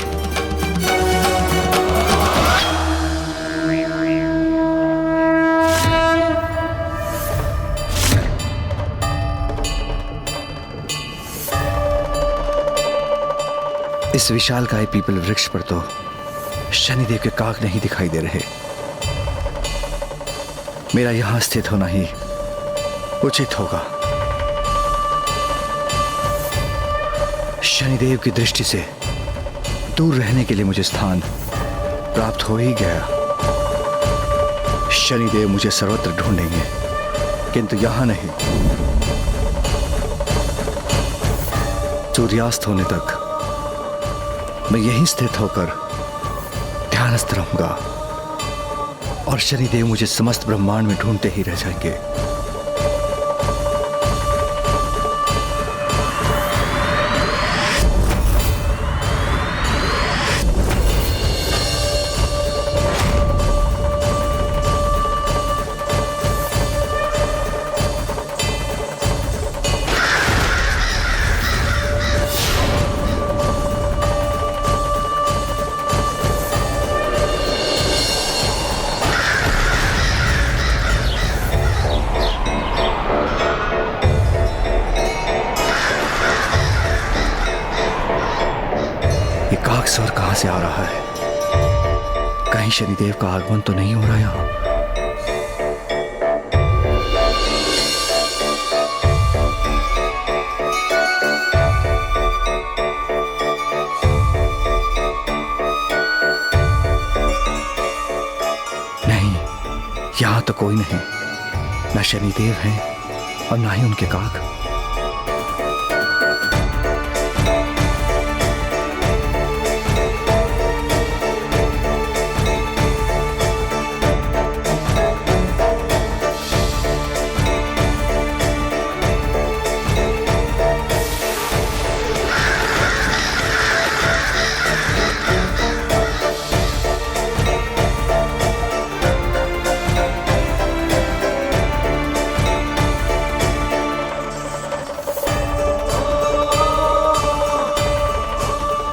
[SPEAKER 16] इस विशालकाय पीपल वृक्ष पर तो शनिदेव के काग नहीं दिखाई दे रहे। मेरा यहां स्थित होना ही उचित होगा। शनिदेव की दृष्टि से दूर रहने के लिए मुझे स्थान प्राप्त हो ही गया। शनिदेव मुझे सर्वत्र ढूंढेंगे, किंतु यहां नहीं। सूर्यास्त होने तक मैं यहीं स्थित होकर ध्यानस्थ रहूंगा और शनिदेव मुझे समस्त ब्रह्मांड में ढूंढते ही रह जाएंगे। स्वर कहां से आ रहा है? कहीं शनिदेव का आगमन तो नहीं हो रहा यहां? नहीं, यहां तो कोई नहीं। न शनिदेव हैं और ना ही उनके काग।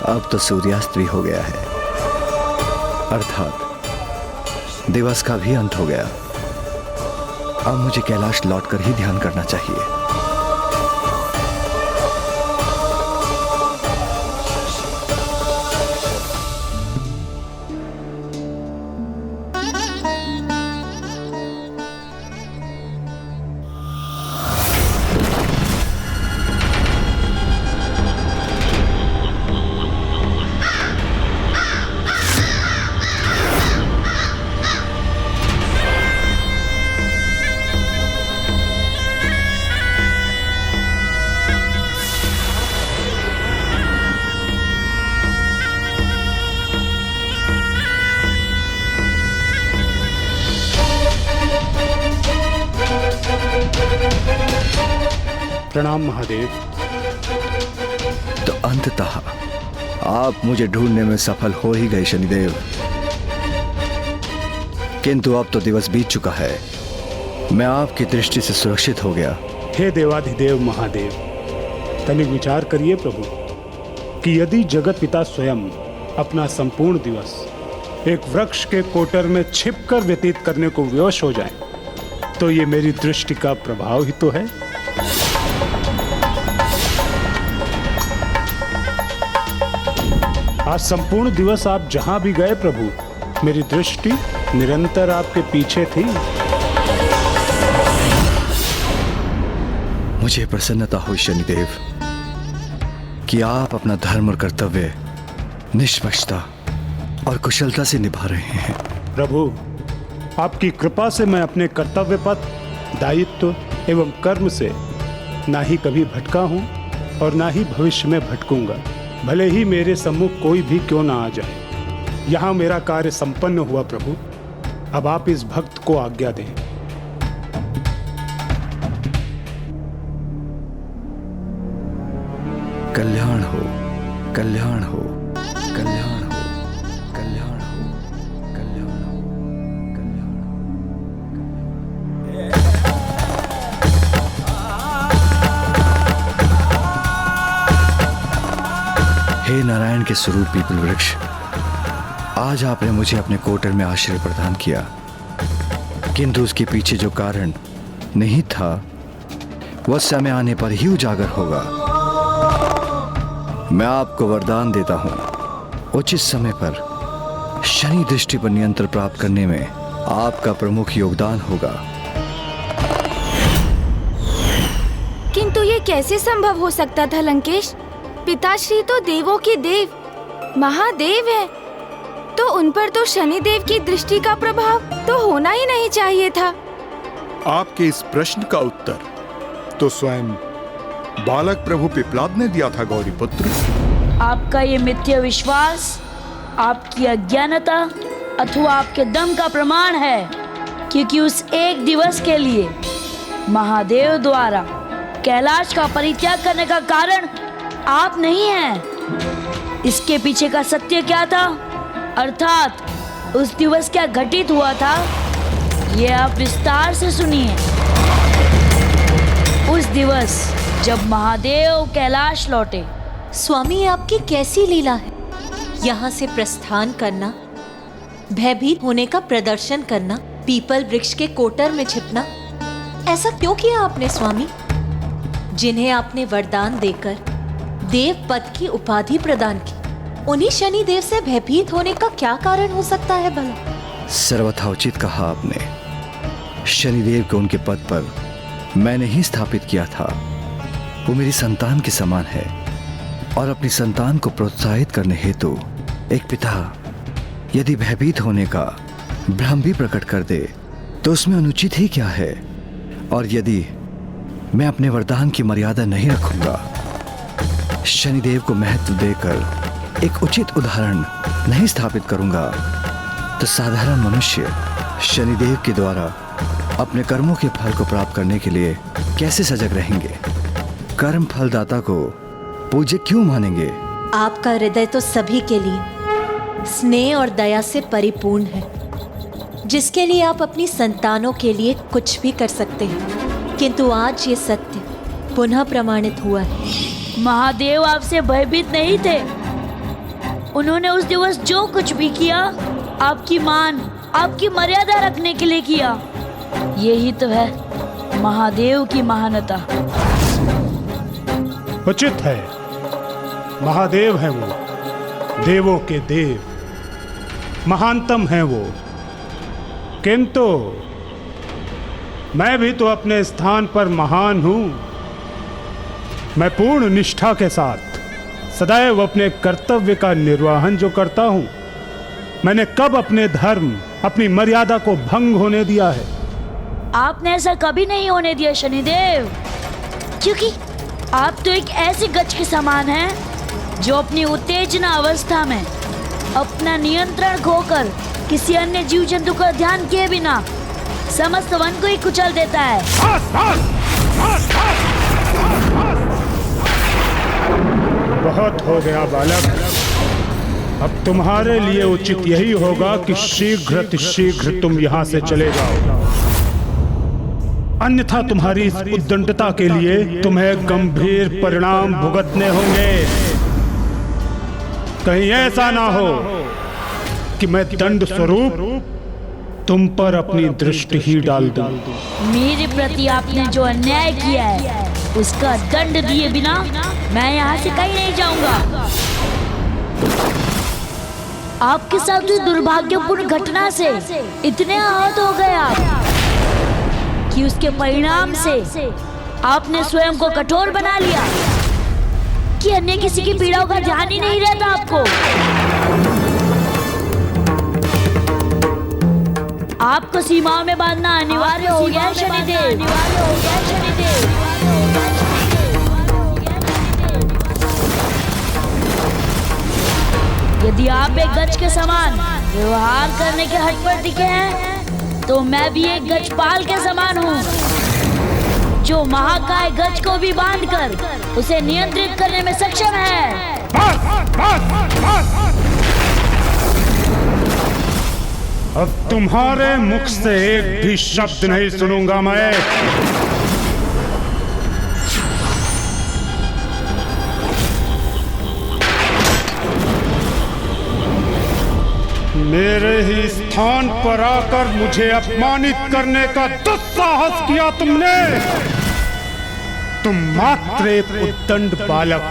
[SPEAKER 16] अब तो सूर्यास्त भी हो गया है, अर्थात दिवस का भी अंत हो गया। अब मुझे कैलाश लौटकर ही ध्यान करना चाहिए।
[SPEAKER 12] प्रणाम महादेव।
[SPEAKER 16] तो अंततः आप मुझे ढूंढने में सफल हो ही गए शनिदेव, किंतु अब तो दिवस बीत चुका है। मैं आपकी दृष्टि से सुरक्षित हो गया।
[SPEAKER 12] हे देवाधिदेव महादेव, तनिक विचार करिए प्रभु कि यदि जगत पिता स्वयं अपना संपूर्ण दिवस एक वृक्ष के कोटर में छिपकर व्यतीत करने को विवश हो जाए, तो ये मेरी दृष्टि का प्रभाव ही तो है। आज संपूर्ण दिवस आप जहां भी गए प्रभु, मेरी दृष्टि निरंतर आपके पीछे थी।
[SPEAKER 16] मुझे प्रसन्नता हुई शनिदेव कि आप अपना धर्म और कर्तव्य निष्पक्षता और कुशलता से निभा रहे हैं।
[SPEAKER 12] प्रभु, आपकी कृपा से मैं अपने कर्तव्य पथ, दायित्व एवं कर्म से ना ही कभी भटका हूं और ना ही भविष्य में भटकूंगा। भले ही मेरे सम्मुख कोई भी क्यों ना आ जाए। यहाँ मेरा कार्य संपन्न हुआ प्रभु। अब आप इस भक्त को आज्ञा दें।
[SPEAKER 16] कल्याण हो, कल्याण हो, कल्याण हो, कल्याण हो, कल्याण हो, कल्याण हो। हे नारायण के स्वरूप पीपल वृक्ष, आज आपने मुझे अपने कोटर में आश्रय प्रदान किया, किंतु उसके पीछे जो कारण नहीं था वह समय आने पर ही उजागर होगा। मैं आपको वरदान देता हूं, उचित समय पर शनि दृष्टि पर नियंत्रण प्राप्त करने में आपका प्रमुख योगदान होगा।
[SPEAKER 5] किंतु ये कैसे संभव हो सकता था लंकेश? पिताश्री तो देवों के देव महादेव है, तो उन पर तो शनिदेव की दृष्टि का प्रभाव तो होना ही नहीं चाहिए था।
[SPEAKER 6] आपके इस प्रश्न का उत्तर तो स्वयं बालक प्रभु पिपलाद ने दिया था गौरी पुत्र।
[SPEAKER 2] आपका ये मिथ्या विश्वास आपकी अज्ञानता अथवा आपके दम का प्रमाण है, क्योंकि उस एक दिवस के लिए महादेव द्वारा कैलाश का परित्याग करने का कारण आप नहीं हैं। इसके पीछे का सत्य क्या था, अर्थात उस दिवस क्या घटित हुआ था, ये आप विस्तार से सुनिए। उस दिवस जब महादेव कैलाश लौटे।
[SPEAKER 19] स्वामी, आपकी कैसी लीला है? यहाँ से प्रस्थान करना, भयभीत होने का प्रदर्शन करना, पीपल वृक्ष के कोटर में छिपना, ऐसा क्यों किया आपने स्वामी? जिन्हें आपने वरदान देकर देव पद की उपाधि प्रदान की, उन्हीं शनि देव से भयभीत होने का क्या कारण हो सकता है भला?
[SPEAKER 16] सर्वथा उचित कहा आपने। शनिदेव को उनके पद पर मैंने ही स्थापित किया था। वो मेरी संतान के समान है और अपनी संतान को प्रोत्साहित करने हेतु एक पिता यदि भयभीत होने का भ्रम भी प्रकट कर दे तो उसमें अनुचित ही क्या है। और यदि मैं अपने वरदान की मर्यादा नहीं रखूंगा, शनिदेव को महत्व देकर एक उचित उदाहरण नहीं स्थापित करूंगा, तो साधारण मनुष्य शनिदेव के द्वारा अपने कर्मों के फल को प्राप्त करने के लिए कैसे सजग रहेंगे? कर्म फलदाता को पूज्य क्यों मानेंगे?
[SPEAKER 19] आपका हृदय तो सभी के लिए स्नेह और दया से परिपूर्ण है, जिसके लिए आप अपनी संतानों के लिए कुछ भी कर सकते हैं। किंतु आज ये सत्य पुनः प्रमाणित हुआ है।
[SPEAKER 2] महादेव आपसे भयभीत नहीं थे। उन्होंने उस दिवस जो कुछ भी किया आपकी मान, आपकी मर्यादा रखने के लिए किया। यही तो है महादेव की महानता।
[SPEAKER 12] उचित है, महादेव हैं वो, देवों के देव, महानतम हैं वो। किंतु मैं भी तो अपने स्थान पर महान हूं। मैं पूर्ण निष्ठा के साथ सदैव अपने कर्तव्य का निर्वहन जो करता हूं, मैंने कब अपने धर्म, अपनी मर्यादा को भंग होने दिया है?
[SPEAKER 2] आपने ऐसा कभी नहीं होने दिया शनिदेव, क्योंकि आप तो एक ऐसे गज के समान हैं जो अपनी उत्तेजना अवस्था में अपना नियंत्रण खोकर किसी अन्य जीव जंतु का ध्यान किए बिना समस्त वन को ही कुचल देता है।
[SPEAKER 12] बहुत हो गया बालक, अब तुम्हारे लिए उचित यही होगा कि शीघ्र तुम यहाँ से चले जाओ, अन्यथा तुम्हारी इस उद्दंडता के लिए तुम्हें गंभीर परिणाम भुगतने होंगे। कहीं ऐसा ना हो कि मैं दंड स्वरूप तुम पर अपनी दृष्टि ही डाल दूं।
[SPEAKER 2] मेरे प्रति आपने जो अन्याय किया है उसका दंड दिए बिना मैं यहाँ से कहीं नहीं जाऊंगा। आपके साथ हुई दुर्भाग्यपूर्ण घटना से इतने आहत हो गए आप कि उसके परिणाम से आपने स्वयं को कठोर बना लिया कि अन्य किसी की पीड़ाओं का ध्यान ही नहीं रहता आपको। आपको सीमाओं में बांधना अनिवार्य हो गया है शनिदेव। यदि आप एक गज के समान व्यवहार करने के हट पर दिखे हैं तो मैं भी एक गजपाल के समान हूँ, जो महाकाय गज को भी बांधकर उसे नियंत्रित करने में सक्षम है।
[SPEAKER 12] अब तुम्हारे मुख से एक भी शब्द नहीं सुनूंगा मैं। मेरे ही स्थान पर आकर मुझे अपमानित करने का दुस्साहस किया तुमने। तुम मात्र एक उद्दंड बालक,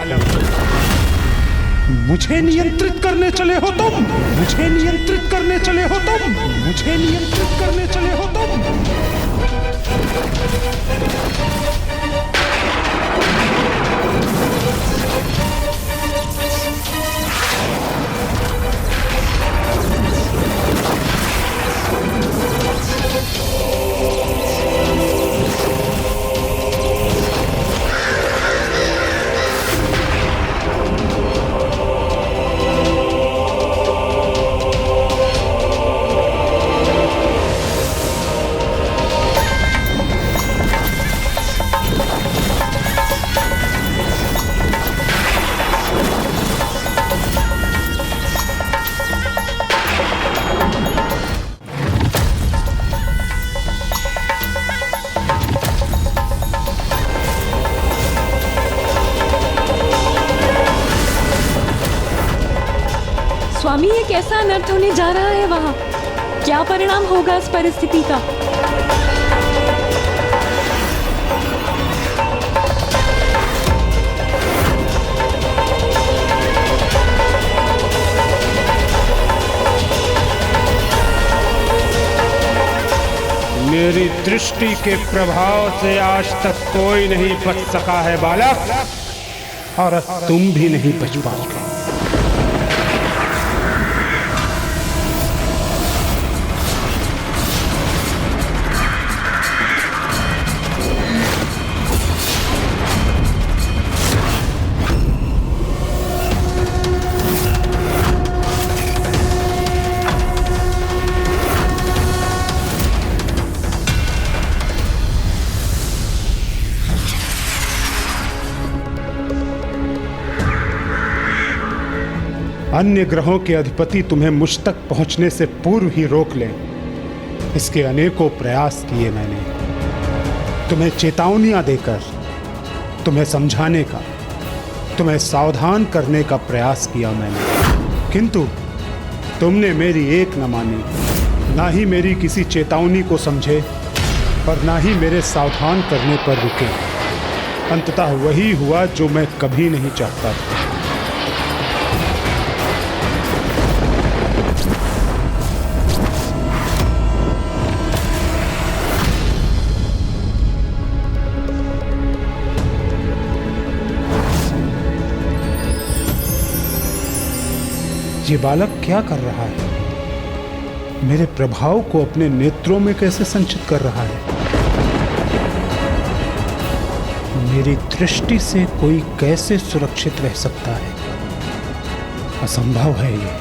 [SPEAKER 12] मुझे नियंत्रित करने चले हो तुम, मुझे नियंत्रित करने चले हो तुम, मुझे नियंत्रित करने चले हो तुम।
[SPEAKER 8] स्वामी, ये कैसा अनर्थ होने जा रहा है वहाँ? क्या परिणाम होगा इस परिस्थिति का?
[SPEAKER 12] मेरी दृष्टि के प्रभाव से आज तक कोई नहीं बच सका है बालक, और अब तुम भी नहीं बच पाओगे। अन्य ग्रहों के अधिपति तुम्हें मुझ तक पहुंचने से पूर्व ही रोक लें, इसके अनेकों प्रयास किए मैंने। तुम्हें चेतावनियां देकर, तुम्हें समझाने का, तुम्हें सावधान करने का प्रयास किया मैंने, किंतु तुमने मेरी एक न मानी। ना ही मेरी किसी चेतावनी को समझे और ना ही मेरे सावधान करने पर रुके। अंततः वही हुआ जो मैं कभी नहीं चाहता था। ये बालक क्या कर रहा है? मेरे प्रभाव को अपने नेत्रों में कैसे संचित कर रहा है? मेरी दृष्टि से कोई कैसे सुरक्षित रह सकता है? असंभव है ये,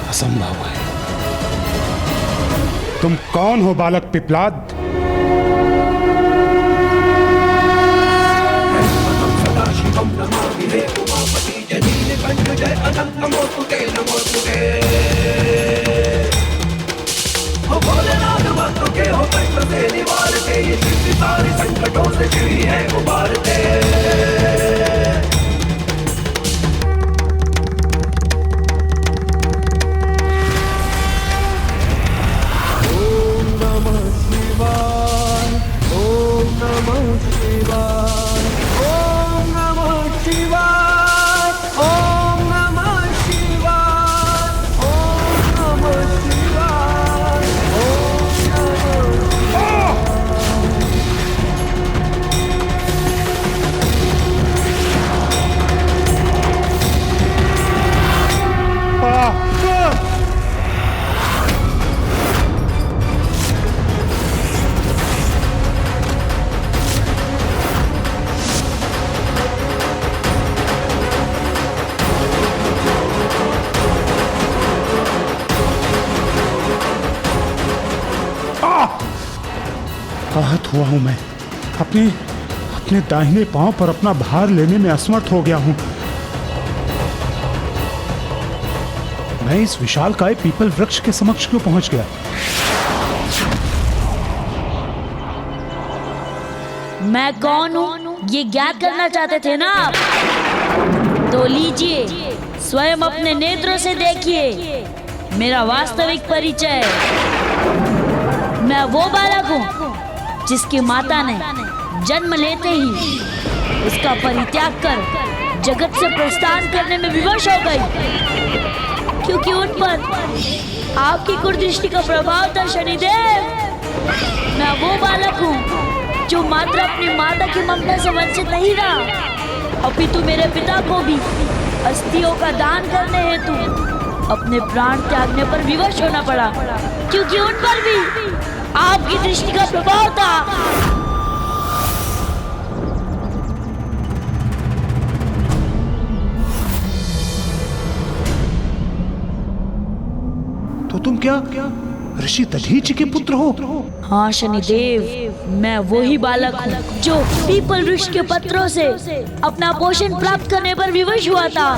[SPEAKER 12] असंभव है। तुम कौन हो बालक पिपलाद?
[SPEAKER 3] जय अनंत नमोस्तुते नमोस्तुते। हो भोलेनाथ भक्तों के हो कष्ट से निवारते, ये सृष्टि सारे संकटों से चिड़ी है उबारते। ओम नमः शिवाय, ओम नमः शिवाय, ओम नमः शिवाय, ओम नमः शिवाय,
[SPEAKER 12] आहत हुआ हूं मैं। अपने दाहिने पांव पर अपना भार लेने में असमर्थ हो गया हूं। मैं इस विशालकाय पीपल वृक्ष के समक्ष क्यों पहुंच गया?
[SPEAKER 2] मैं कौन हूँ ये ज्ञात करना चाहते थे ना आप? तो लीजिए, स्वयं अपने नेत्रों से देखिए मेरा वास्तविक परिचय। मैं वो बालक हूँ जिसकी माता ने जन्म लेते ही उसका परित्याग कर जगत से प्रस्थान करने में विवश हो गई, क्योंकि उन पर आपकी कुदृष्टि का प्रभाव था शनिदेव। मैं वो बालक हूँ जो मात्र अपनी माता की ममता से वंचित नहीं रहा, अपितु मेरे पिता को भी अस्थियों का दान करने हेतु अपने प्राण त्यागने पर विवश होना पड़ा, क्योंकि उन पर भी आपकी दृष्टि का प्रभाव था।
[SPEAKER 12] तो तुम क्या ऋषि दधीचि के पुत्र हो?
[SPEAKER 2] हाँ शनिदेव, मैं वही बालक हूँ जो पीपल वृक्ष के पत्रों से अपना पोषण प्राप्त करने पर विवश हुआ था,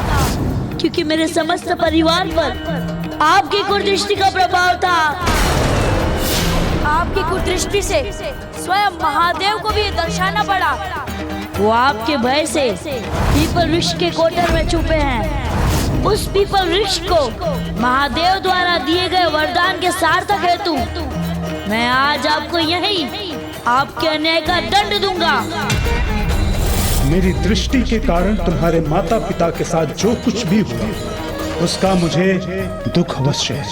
[SPEAKER 2] क्योंकि मेरे समस्त परिवार पर आपकी कुदृष्टि का प्रभाव था। आपकी कुदृष्टि से स्वयं महादेव को भी दर्शाना पड़ा। वो आपके भय से पीपल वृक्ष के कोटर में छुपे हैं। उस पीपल वृक्ष को महादेव द्वारा दिए गए वरदान के सार्थक हेतु मैं आज आपको यहीं आपके अन्याय का दंड दूंगा।
[SPEAKER 12] मेरी दृष्टि के कारण तुम्हारे माता पिता के साथ जो कुछ भी हुआ उसका मुझे दुख अवश्य है,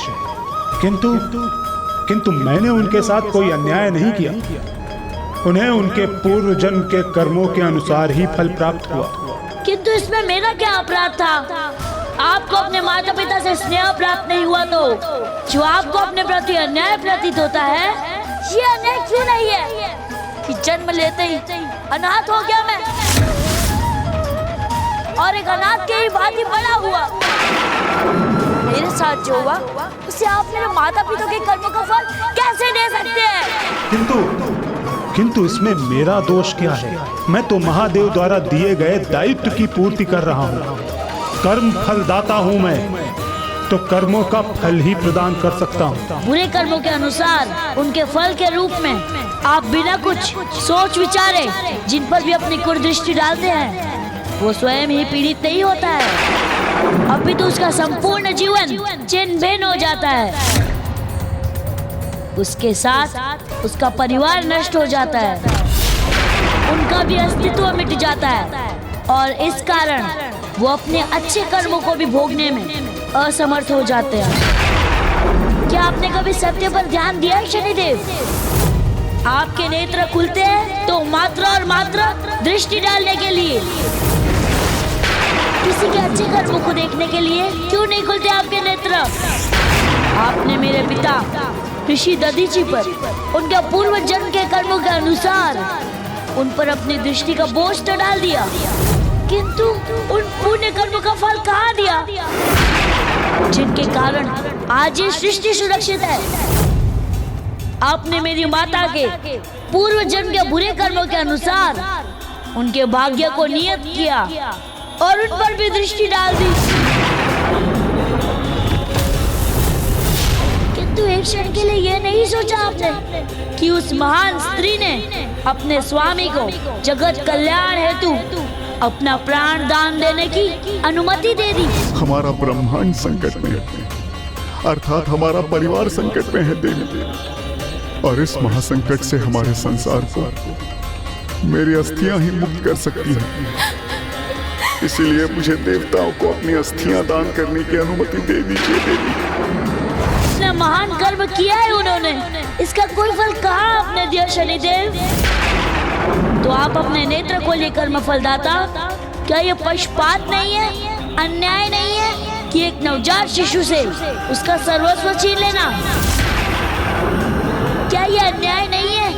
[SPEAKER 12] किंतु मैंने उनके साथ कोई अन्याय नहीं किया। उन्हें उनके पूर्व जन्म के कर्मों के अनुसार ही फल प्राप्त हुआ।
[SPEAKER 2] किंतु इसमें मेरा क्या अपराध था? आपको अपने माता पिता से स्नेह प्राप्त नहीं हुआ तो जो आपको अपने प्रति अन्याय प्रतीत होता है, ये अन्याय क्यों नहीं है कि जन्म लेते ही अनाथ हो गया मैं, और एक अनाथ के ही भांति बड़ा हुआ। मेरे साथ जो हुआ उसे आप मेरे माता पिता के कर्मों का फल कैसे दे सकते हैं?
[SPEAKER 12] किंतु इसमें मेरा दोष क्या है? मैं तो महादेव द्वारा दिए गए दायित्व की पूर्ति कर रहा हूँ। कर्म फलदाता हूँ मैं, तो कर्मों का फल ही प्रदान कर सकता हूँ।
[SPEAKER 2] बुरे कर्मों के अनुसार उनके फल के रूप में आप बिना कुछ सोच विचारे जिन पर भी अपनी कुदृष्टि डालते हैं, वो स्वयं ही पीड़ित नहीं होता है, अपितु उसका संपूर्ण जीवन छिन्न भिन्न हो जाता है। उसके साथ उसका परिवार नष्ट हो जाता है, उनका भी अस्तित्व मिट जाता है, और इस कारण वो अपने अच्छे कर्मों को भी भोगने में असमर्थ हो जाते हैं। क्या आपने कभी सत्य पर ध्यान दिया है शनिदेव? आपके नेत्र खुलते हैं तो मात्र और मात्र दृष्टि डालने के लिए, किसी के अच्छे कर्मों को देखने के लिए क्यों नहीं खुलते आपके नेत्र? आपने मेरे पिता ऋषि दधीचि पर उनके पूर्व जन्म के कर्मों के अनुसार उन पर अपनी दृष्टि का बोझ तो डाल दिया, किंतु उन पुण्य कर्मों का फल कहाँ दिया, जिनके कारण आज ये सृष्टि सुरक्षित है? आपने मेरी माता के पूर्व जन्म के बुरे कर्मों के अनुसार उनके भाग्य को नियत किया और उन पर भी दृष्टि डाल दी, किंतु एक क्षण के लिए यह नहीं सोचा आपने कि उस महान स्त्री ने अपने स्वामी को जगत कल्याण हेतु अपना प्राण दान देने की अनुमति दे दी।
[SPEAKER 20] हमारा ब्रह्मांड संकट में है, अर्थात हमारा परिवार संकट में है देवी, और इस महासंकट से हमारे संसार को मेरी अस्थियां ही मुक्त कर सकती हैं। इसीलिए मुझे देवताओं को अपनी अस्थियां दान करने की अनुमति दे दीजिए देवी।
[SPEAKER 2] इतना महान कर्म किया है उन्होंने, इसका कोई फल कहाँ आपने दिया शनिदेव? तो आप अपने नेत्र को लेकर मफलदाता, क्या ये पक्षपात नहीं है, अन्याय नहीं है कि एक नवजात शिशु से उसका सर्वस्व छीन लेना? क्या ये अन्याय नहीं है?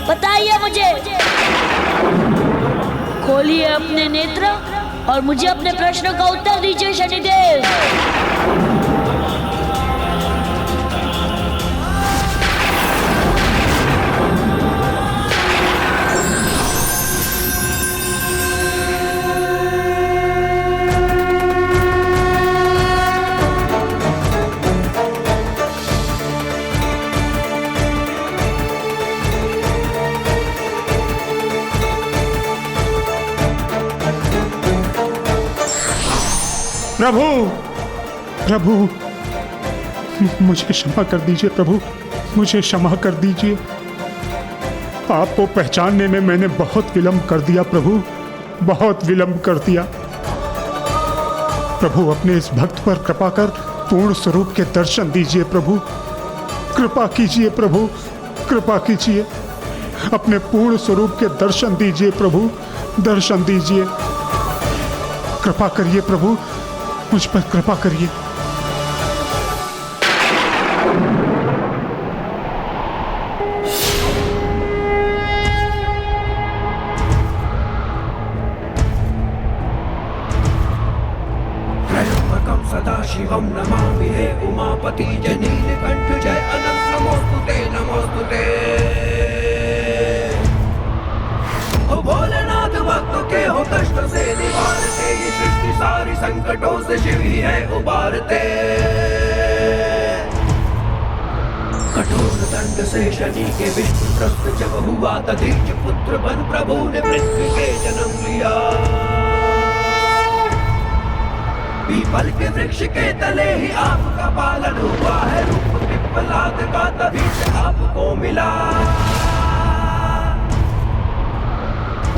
[SPEAKER 2] बताइए मुझे। खोलिए अपने नेत्र और मुझे अपने प्रश्नों का उत्तर दीजिए शनिदेव।
[SPEAKER 12] प्रभु प्रभु मुझे क्षमा कर दीजिए प्रभु, मुझे क्षमा कर दीजिए। आपको पहचानने में मैंने बहुत विलंब कर दिया प्रभु, बहुत विलंब कर दिया। प्रभु अपने इस भक्त पर कृपा कर पूर्ण स्वरूप के दर्शन दीजिए प्रभु, कृपा कीजिए प्रभु, कृपा कीजिए। अपने पूर्ण स्वरूप के दर्शन दीजिए प्रभु, दर्शन दीजिए। कृपा करिए प्रभु, मुझ पर कृपा करिए।
[SPEAKER 3] सदाशिवं नमामि हे उमापति जनीलकंठ जय अनंत नमोस्तुते नमोस्तुते। ओ भोलेनाथ भक्तों के हो कष्ट से निवारते, ये सृष्टि सारी संकटों से शिव ही है उबारते। कठोर दंड से शनि के विष्णु त्रस्त जब हुआ, तदीच पुत्र बन प्रभु ने पृथ्वी के जन्म लिया। पीपल के वृक्ष के तले ही आपका पालन हुआ है, रूप पिप्पलाद का तभी से आपको मिला।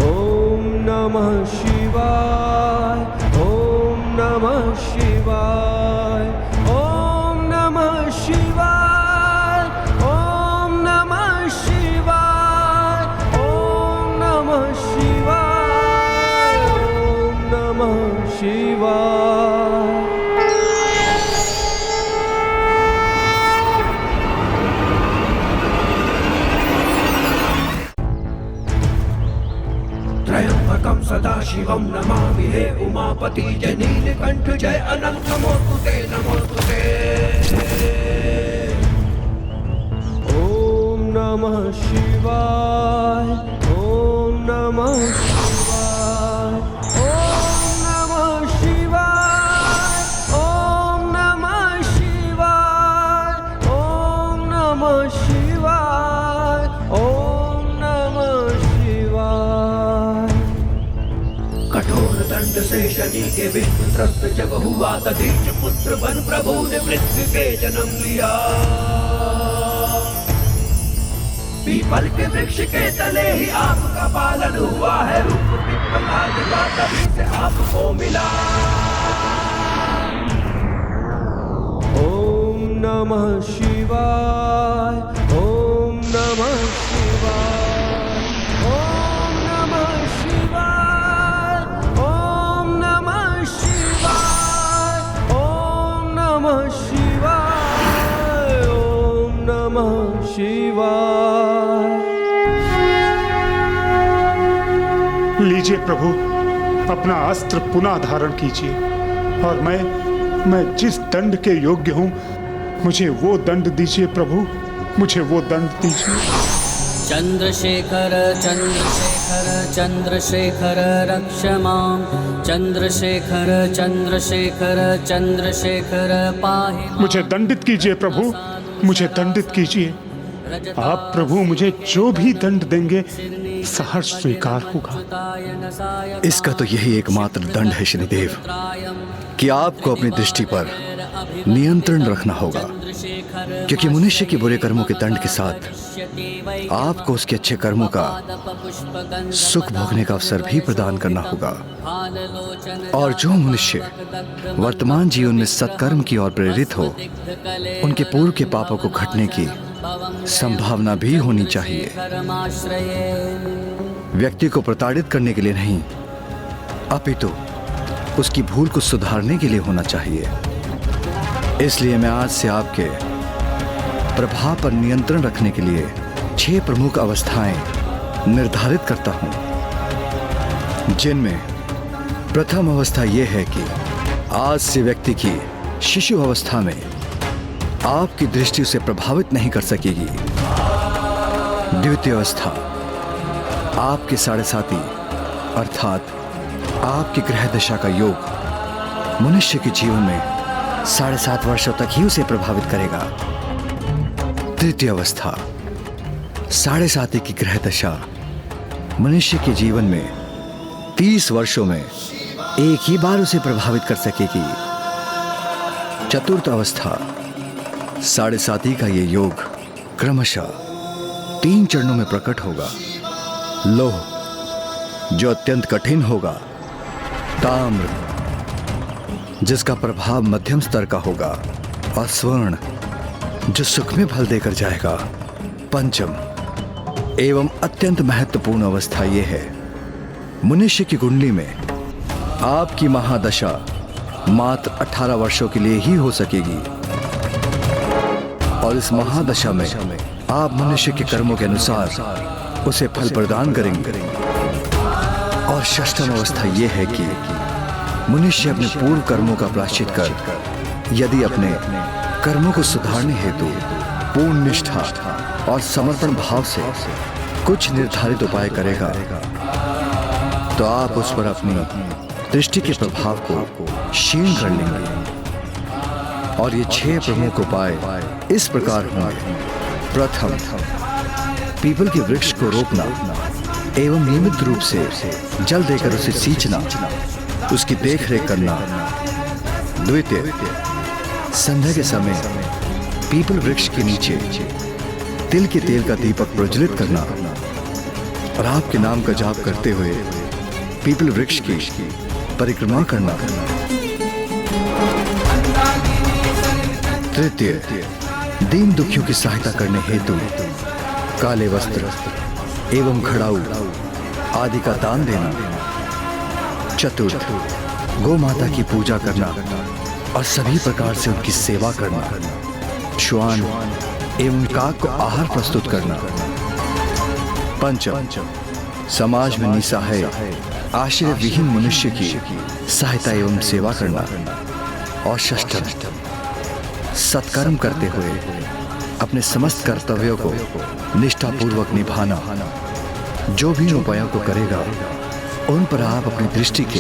[SPEAKER 3] ओम नमः शिवाय, ओम नमः शिवाय, ओम नमः शिवाय, ओम नमः शिवाय, ओम नमः शिवाय, ओम नमः शिवाय। त्र्यंबकं सदाशिवं नमामि हे उमापति जनीलकंठ जय अनंत नमोस्तुते नमोस्तुते। ओम नमः शिवाय, ओम नमः शिवाय, ओम नमः शिवाय, ओम नमः शिवाय, ओम नमः शिवाय, ओम नमः शिवाय। कठोर दंड से शनि के विष्णु त्रस्त जब हुआ, तदीच पुत्र बन प्रभु ने पृथ्वी पे जन्म लिया। पीपल के वृक्ष के तले ही आपका पालन हुआ है, रूप पिप्पलाद का तभी से आपको मिला। ओम नमः शिवाय, ओम नमः शिवाय, ओम नमः शिवाय, ओम नमः शिवाय, ओम नमः शिवाय, ओम नमः शिवाय।
[SPEAKER 12] लीजिए प्रभु, अपना अस्त्र पुनः धारण कीजिए और मैं जिस दंड के योग्य हूँ, मुझे वो दंड दीजिए प्रभु, मुझे वो दंड दीजिए।
[SPEAKER 14] चंद्रशेखर चंद्रशेखर चंद्रशेखर रक्ष मां, चंद्रशेखर चंद्रशेखर चंद्रशेखर पाहि मां।
[SPEAKER 12] मुझे दंडित कीजिए प्रभु, मुझे दंडित कीजिए। आप प्रभु मुझे जो भी दंड देंगे सहर्ष स्वीकार होगा।
[SPEAKER 16] इसका तो यही एकमात्र दंड है शनिदेव, कि आपको अपनी दृष्टि पर नियंत्रण रखना होगा, क्योंकि मनुष्य के बुरे कर्मों के दंड के साथ आपको उसके अच्छे कर्मों का सुख भोगने का अवसर भी प्रदान करना होगा। और जो मनुष्य वर्तमान जीवन में सत्कर्म की ओर प्रेरित हो, उनके पूर्व के पापों को घटने की संभावना भी होनी चाहिए। व्यक्ति को प्रताड़ित करने के लिए नहीं, अपितु उसकी भूल को सुधारने के लिए होना चाहिए। इसलिए मैं आज से आपके प्रभाव पर नियंत्रण रखने के लिए 6 प्रमुख अवस्थाएं निर्धारित करता हूं, जिनमें प्रथम अवस्था यह है कि आज से व्यक्ति की शिशु अवस्था में आपकी दृष्टि उसे प्रभावित नहीं कर सकेगी। द्वितीय अवस्था आपके 7.5 अर्थात आपकी ग्रह दशा का योग मनुष्य के जीवन में 7.5 वर्षों तक ही उसे प्रभावित करेगा। तृतीय अवस्था 7.5 की ग्रह दशा मनुष्य के जीवन में 30 वर्षों में एक ही बार उसे प्रभावित कर सकेगी।
[SPEAKER 21] चतुर्थ अवस्था साढ़े साती का ये योग क्रमशः 3 चरणों में प्रकट होगा। लोह जो अत्यंत कठिन होगा, ताम्र जिसका प्रभाव मध्यम स्तर का होगा, और स्वर्ण जो सुख में फल देकर जाएगा। पंचम एवं अत्यंत महत्वपूर्ण अवस्था यह है, मनुष्य की कुंडली में आपकी महादशा मात्र 18 वर्षों के लिए ही हो सकेगी, और इस महादशा में आप मनुष्य के कर्मों के अनुसार उसे फल प्रदान करेंगे। और षष्ठम अवस्था यह है कि मनुष्य अपने पूर्व कर्मों का प्रायश्चित कर यदि अपने कर्मों को सुधारने हेतु पूर्ण निष्ठा और समर्पण भाव से कुछ निर्धारित उपाय करेगा, तो आप उस पर अपनी दृष्टि के प्रभाव को क्षीण कर लेंगे। और ये 6 प्रमुख उपाय इस प्रकार होंगे। प्रथम, पीपल के वृक्ष को रोपना एवं नियमित रूप से जल देकर उसे सींचना, उसकी देखरेख करना। द्वितीय, संध्या के समय पीपल वृक्ष के नीचे तिल के तेल का दीपक प्रज्वलित करना और आपके नाम का जाप करते हुए पीपल वृक्ष की परिक्रमा करना। तृतीय, दीन दुखियों की सहायता करने हेतु काले वस्त्र एवं खड़ाऊ आदि का दान देना। चतुर्थ, गौ माता की पूजा करना और सभी प्रकार से उनकी सेवा करना। श्वान एवं काक को आहार प्रस्तुत करना। पंचम, समाज में निसहाय आश्रय विहीन मनुष्य की सहायता एवं सेवा करना। और षष्ठम, सत्कर्म करते हुए अपने समस्त कर्तव्यों को निष्ठापूर्वक निभाना। जो भी उपायों को करेगा उन पर आप अपनी दृष्टि के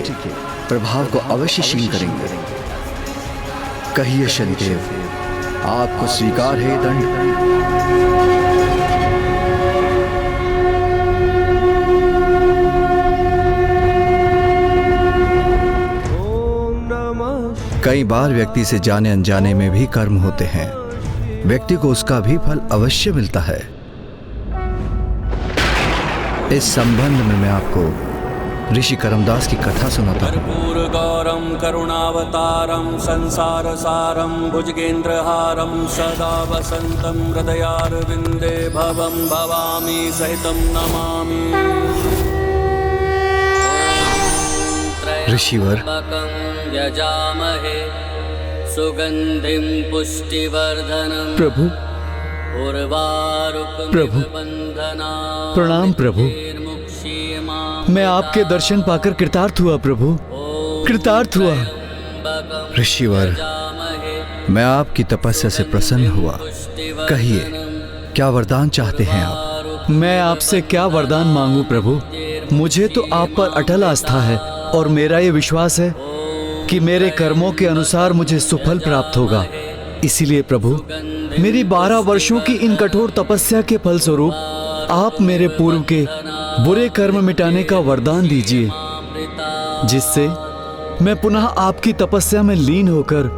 [SPEAKER 21] प्रभाव को अवश्य क्षीण करेंगे। कहिए शनिदेव, आपको स्वीकार है दंड। कई बार व्यक्ति से जाने अनजाने में भी कर्म होते हैं, व्यक्ति को उसका भी फल अवश्य मिलता है। इस संबंध में मैं आपको ऋषि करमदास की कथा सुनाता हूँ।
[SPEAKER 14] कर्पूरगौरम करुणावतारम संसार सारम भुजगेंद्रहारम सदा वसंतम हृदयारविंदे भवम भवामी सहितम नमामि।
[SPEAKER 21] ऋषिवर,
[SPEAKER 14] यजामहे सुगंधिम पुष्टिवर्धनम।
[SPEAKER 22] प्रभु प्रभु, प्रणाम प्रभु। मैं आपके दर्शन पाकर कृतार्थ हुआ प्रभु, कृतार्थ हुआ।
[SPEAKER 21] ऋषिवर, मैं आपकी तपस्या से प्रसन्न हुआ। कहिए, क्या वरदान चाहते हैं आप?
[SPEAKER 22] मैं आपसे क्या वरदान मांगू प्रभु? मुझे तो आप पर अटल आस्था है और मेरा ये विश्वास है कि मेरे कर्मों के अनुसार मुझे सुफल प्राप्त होगा। इसीलिए प्रभु, मेरी 12 वर्षों की इन कठोर तपस्या के फलस्वरूप आप मेरे पूर्व के बुरे कर्म मिटाने का वरदान दीजिए, जिससे मैं पुनः आपकी तपस्या में लीन होकर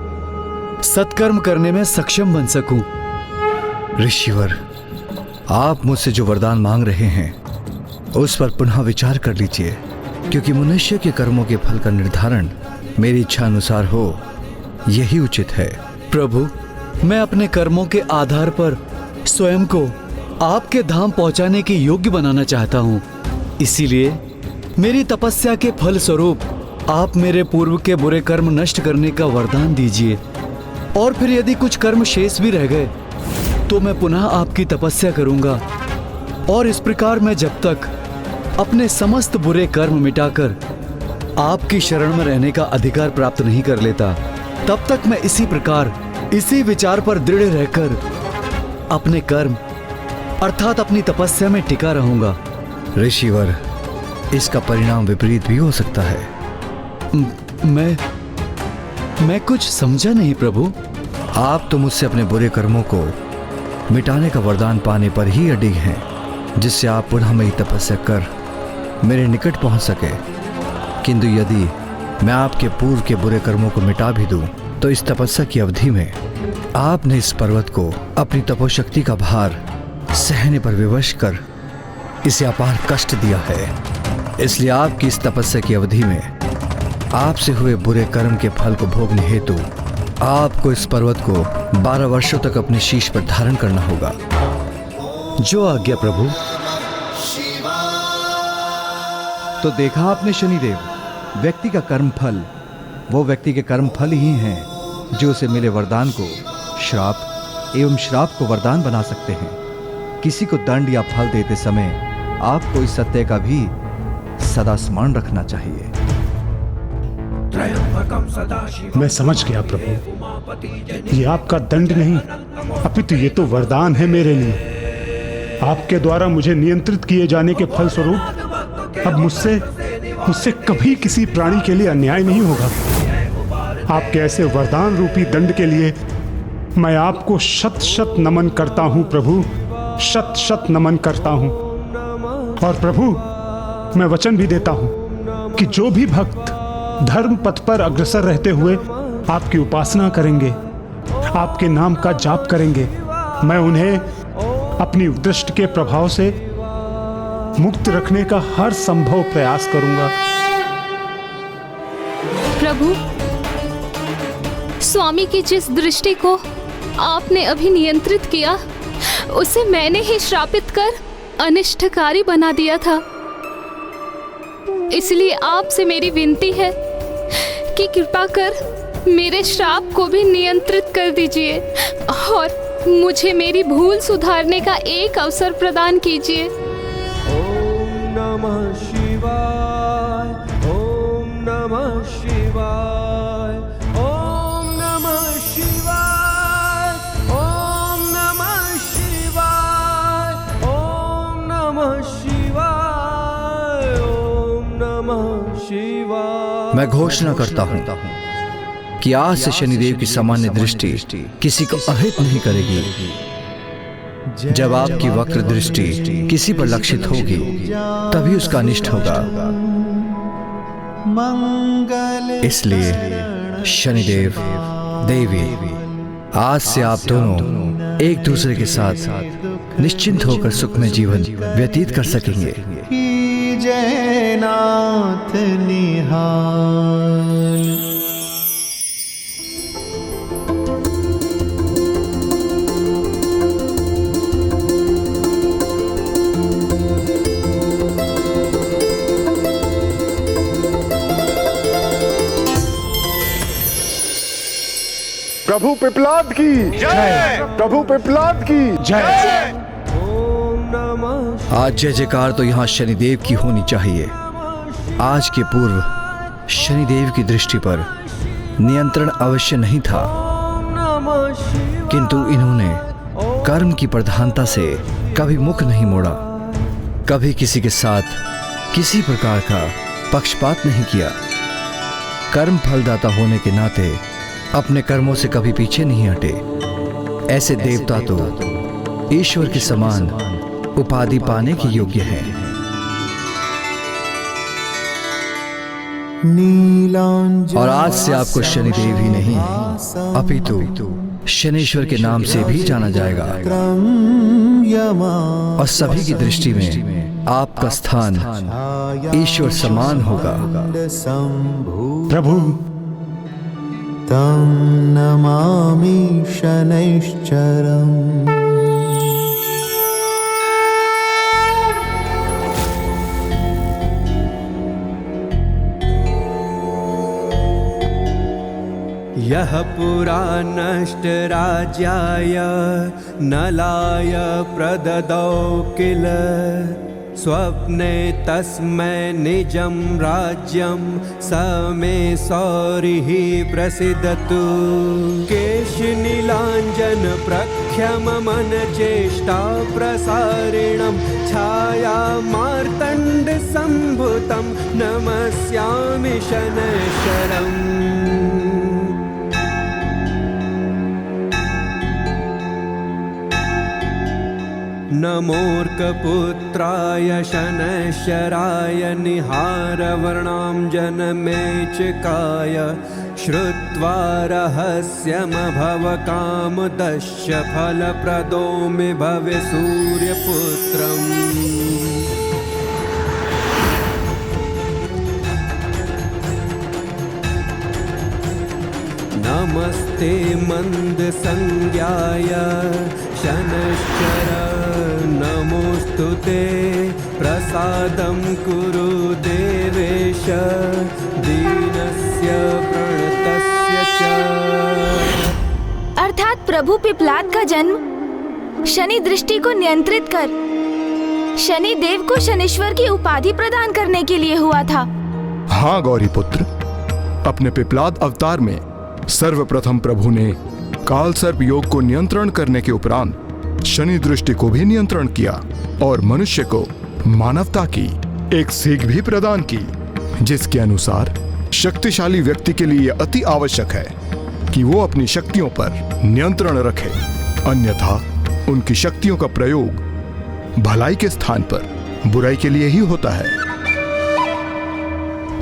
[SPEAKER 22] सत्कर्म करने में सक्षम बन सकूं।
[SPEAKER 21] ऋषिवर, आप मुझसे जो वरदान मांग रहे हैं उस पर पुनः विचार कर लीजिए, क्योंकि मनुष्य के कर्मों के फल का निर्धारण मेरी इच्छा अनुसार हो, यही उचित है।
[SPEAKER 22] प्रभु, मैं अपने कर्मों के आधार पर स्वयं को आपके धाम पहुंचाने के योग्य बनाना चाहता हूं। इसीलिए मेरी तपस्या के फल स्वरूप आप मेरे पूर्व के बुरे कर्म नष्ट करने का वरदान दीजिए, और फिर यदि कुछ कर्म शेष भी रह गए तो मैं पुनः आपकी तपस्या करूंगा। और इस प्रकार मैं जब तक अपने समस्त बुरे कर्म मिटाकर आपकी शरण में रहने का अधिकार प्राप्त नहीं कर लेता, तब तक मैं इसी प्रकार इसी विचार पर दृढ़ रहकर अपने कर्म अर्थात अपनी तपस्या में टिका रहूंगा।
[SPEAKER 21] ऋषिवर, इसका परिणाम विपरीत भी हो सकता है।
[SPEAKER 22] मैं कुछ समझा नहीं प्रभु।
[SPEAKER 21] आप तो मुझसे अपने बुरे कर्मों को मिटाने का वरदान पाने पर ही अडिग हैं, जिससे आप पुनः मेरी तपस्या कर मेरे निकट पहुंच सके। किंतु यदि मैं आपके पूर्व के बुरे कर्मों को मिटा भी दूं, तो इस तपस्या की अवधि में आपने इस पर्वत को अपनी तपोशक्ति का भार सहने पर विवश कर इसे अपार कष्ट दिया है। इसलिए आपकी इस तपस्या की अवधि में आपसे हुए बुरे कर्म के फल को भोगने हेतु आपको इस पर्वत को 12 वर्षों तक अपने शीश पर धारण करना होगा।
[SPEAKER 22] जो आज्ञा प्रभु।
[SPEAKER 21] तो देखा आपने शनिदेव, व्यक्ति का कर्म फल वो व्यक्ति के कर्म फल ही हैं जो उसे मिले वरदान को श्राप एवं श्राप को वरदान बना सकते हैं। किसी को दंड या फल देते समय आपको इस सत्य का भी सदा स्मरण रखना चाहिए।
[SPEAKER 12] मैं समझ गया प्रभु, ये आपका दंड नहीं अपितु ये तो वरदान है मेरे लिए। आपके द्वारा मुझे नियंत्रित किए जाने के फलस्वरूप अब मुझसे कभी किसी प्राणी के लिए अन्याय नहीं होगा। आपके ऐसे वरदान रूपी दंड के लिए मैं आपको शत शत नमन करता हूं प्रभु, शत शत नमन करता हूं। और प्रभु मैं वचन भी देता हूं कि जो भी भक्त धर्म पथ पर अग्रसर रहते हुए आपकी उपासना करेंगे, आपके नाम का जाप करेंगे, मैं उन्हें अपनी दृष्टि के प्रभाव से मुक्त रखने का हर संभव प्रयास करूंगा।
[SPEAKER 9] प्रभु, स्वामी की जिस दृष्टि को आपने अभी नियंत्रित किया उसे मैंने ही श्रापित कर अनिष्टकारी बना दिया था। इसलिए आपसे मेरी विनती है कि कृपा कर मेरे श्राप को भी नियंत्रित कर दीजिए और मुझे मेरी भूल सुधारने का एक अवसर प्रदान कीजिए।
[SPEAKER 3] ओम नमः शिवाय, ओम नमः शिवाय, ओम नमः शिवाय, ओम नमः शिवाय, ओम नमः शिवाय, ओम नमः शिवाय।
[SPEAKER 21] मैं घोषणा करता हूं कि आज से शनिदेव की सामान्य दृष्टि किसी को अहित नहीं करेगी। जब आपकी वक्र दृष्टि किसी पर लक्षित होगी तभी उसका अनिष्ट होगा। इसलिए शनिदेव देवी, आज से आप दोनों एक दूसरे के साथ निश्चिंत होकर सुखमय जीवन व्यतीत कर सकेंगे।
[SPEAKER 3] जय नाथ निहाल।
[SPEAKER 4] प्रभु पिपलाद की जय, प्रभु पिपलाद की जय।
[SPEAKER 21] आज जय जयकार तो यहाँ शनिदेव की होनी चाहिए। आज के पूर्व शनिदेव की दृष्टि पर नियंत्रण अवश्य नहीं था, किंतु इन्होंने कर्म की प्रधानता से कभी मुख नहीं मोड़ा, कभी किसी के साथ किसी प्रकार का पक्षपात नहीं किया। कर्म फलदाता होने के नाते अपने कर्मों से कभी पीछे नहीं हटे। ऐसे देवता तो ईश्वर के समान उपाधि पाने के योग्य हैं। और आज से आपको शनिदेव ही नहीं अपितु शनीश्वर के नाम से भी जाना जाएगा। और सभी की दृष्टि में आपका स्थान ईश्वर समान होगा।
[SPEAKER 3] प्रभु तं नमामि शनैश्चरम्। यः पुरा नष्ट राज्याय नलाय प्रददौ किल स्वप्ने तस्मै निजं राज्यं स मे सौरिः प्रसीदतु। केशनीलाञ्जन प्रख्यममन चेष्टा प्रसारिणं छाया मार्तण्ड सम्भुतं नमस्यामि शनैश्चरम्। नमोऽर्कपुत्राय शनैश्चराय निहारवर्णां जनमेचकाय श्रुत्वा रहस्यमभवकामदस्य फलप्रदो मे भवे सूर्यपुत्रम्। नमस्ते मंदसंज्ञाय शनश्चर नमोस्तु ते प्रसादं कुरु देवेश दीनस्य प्रणतस्य च।
[SPEAKER 5] अर्थात प्रभु पिप्लाद का जन्म शनि दृष्टि को नियंत्रित कर शनि देव को शनीश्वर की उपाधि प्रदान करने के लिए हुआ था।
[SPEAKER 6] हाँ गौरी पुत्र, अपने पिप्लाद अवतार में सर्वप्रथम प्रभु ने काल सर्प योग को नियंत्रण करने के उपरांत शनि दृष्टि को भी नियंत्रण किया और मनुष्य को मानवता की एक सीख भी प्रदान की, जिसके अनुसार शक्तिशाली व्यक्ति के लिए अति आवश्यक है कि वो अपनी शक्तियों पर नियंत्रण रखे, अन्यथा उनकी शक्तियों का प्रयोग भलाई के स्थान पर बुराई के लिए ही होता है।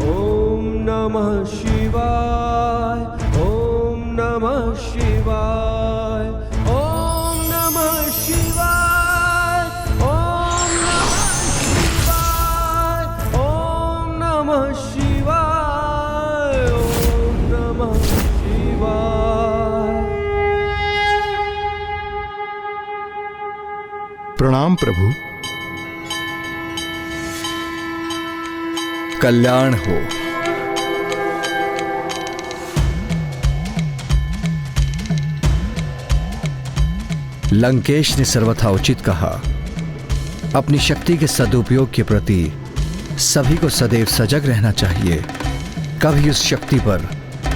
[SPEAKER 3] ओम नमः शिवाय, ओम नमः शिवाय, ओम नमः शिवाय, ओम नमः शिवाय, ओम नमः शिवाय।
[SPEAKER 6] प्रणाम प्रभु।
[SPEAKER 21] कल्याण हो। लंकेश ने सर्वथा उचित कहा। अपनी शक्ति के सदुपयोग के प्रति सभी को सदैव सजग रहना चाहिए। कभी उस शक्ति पर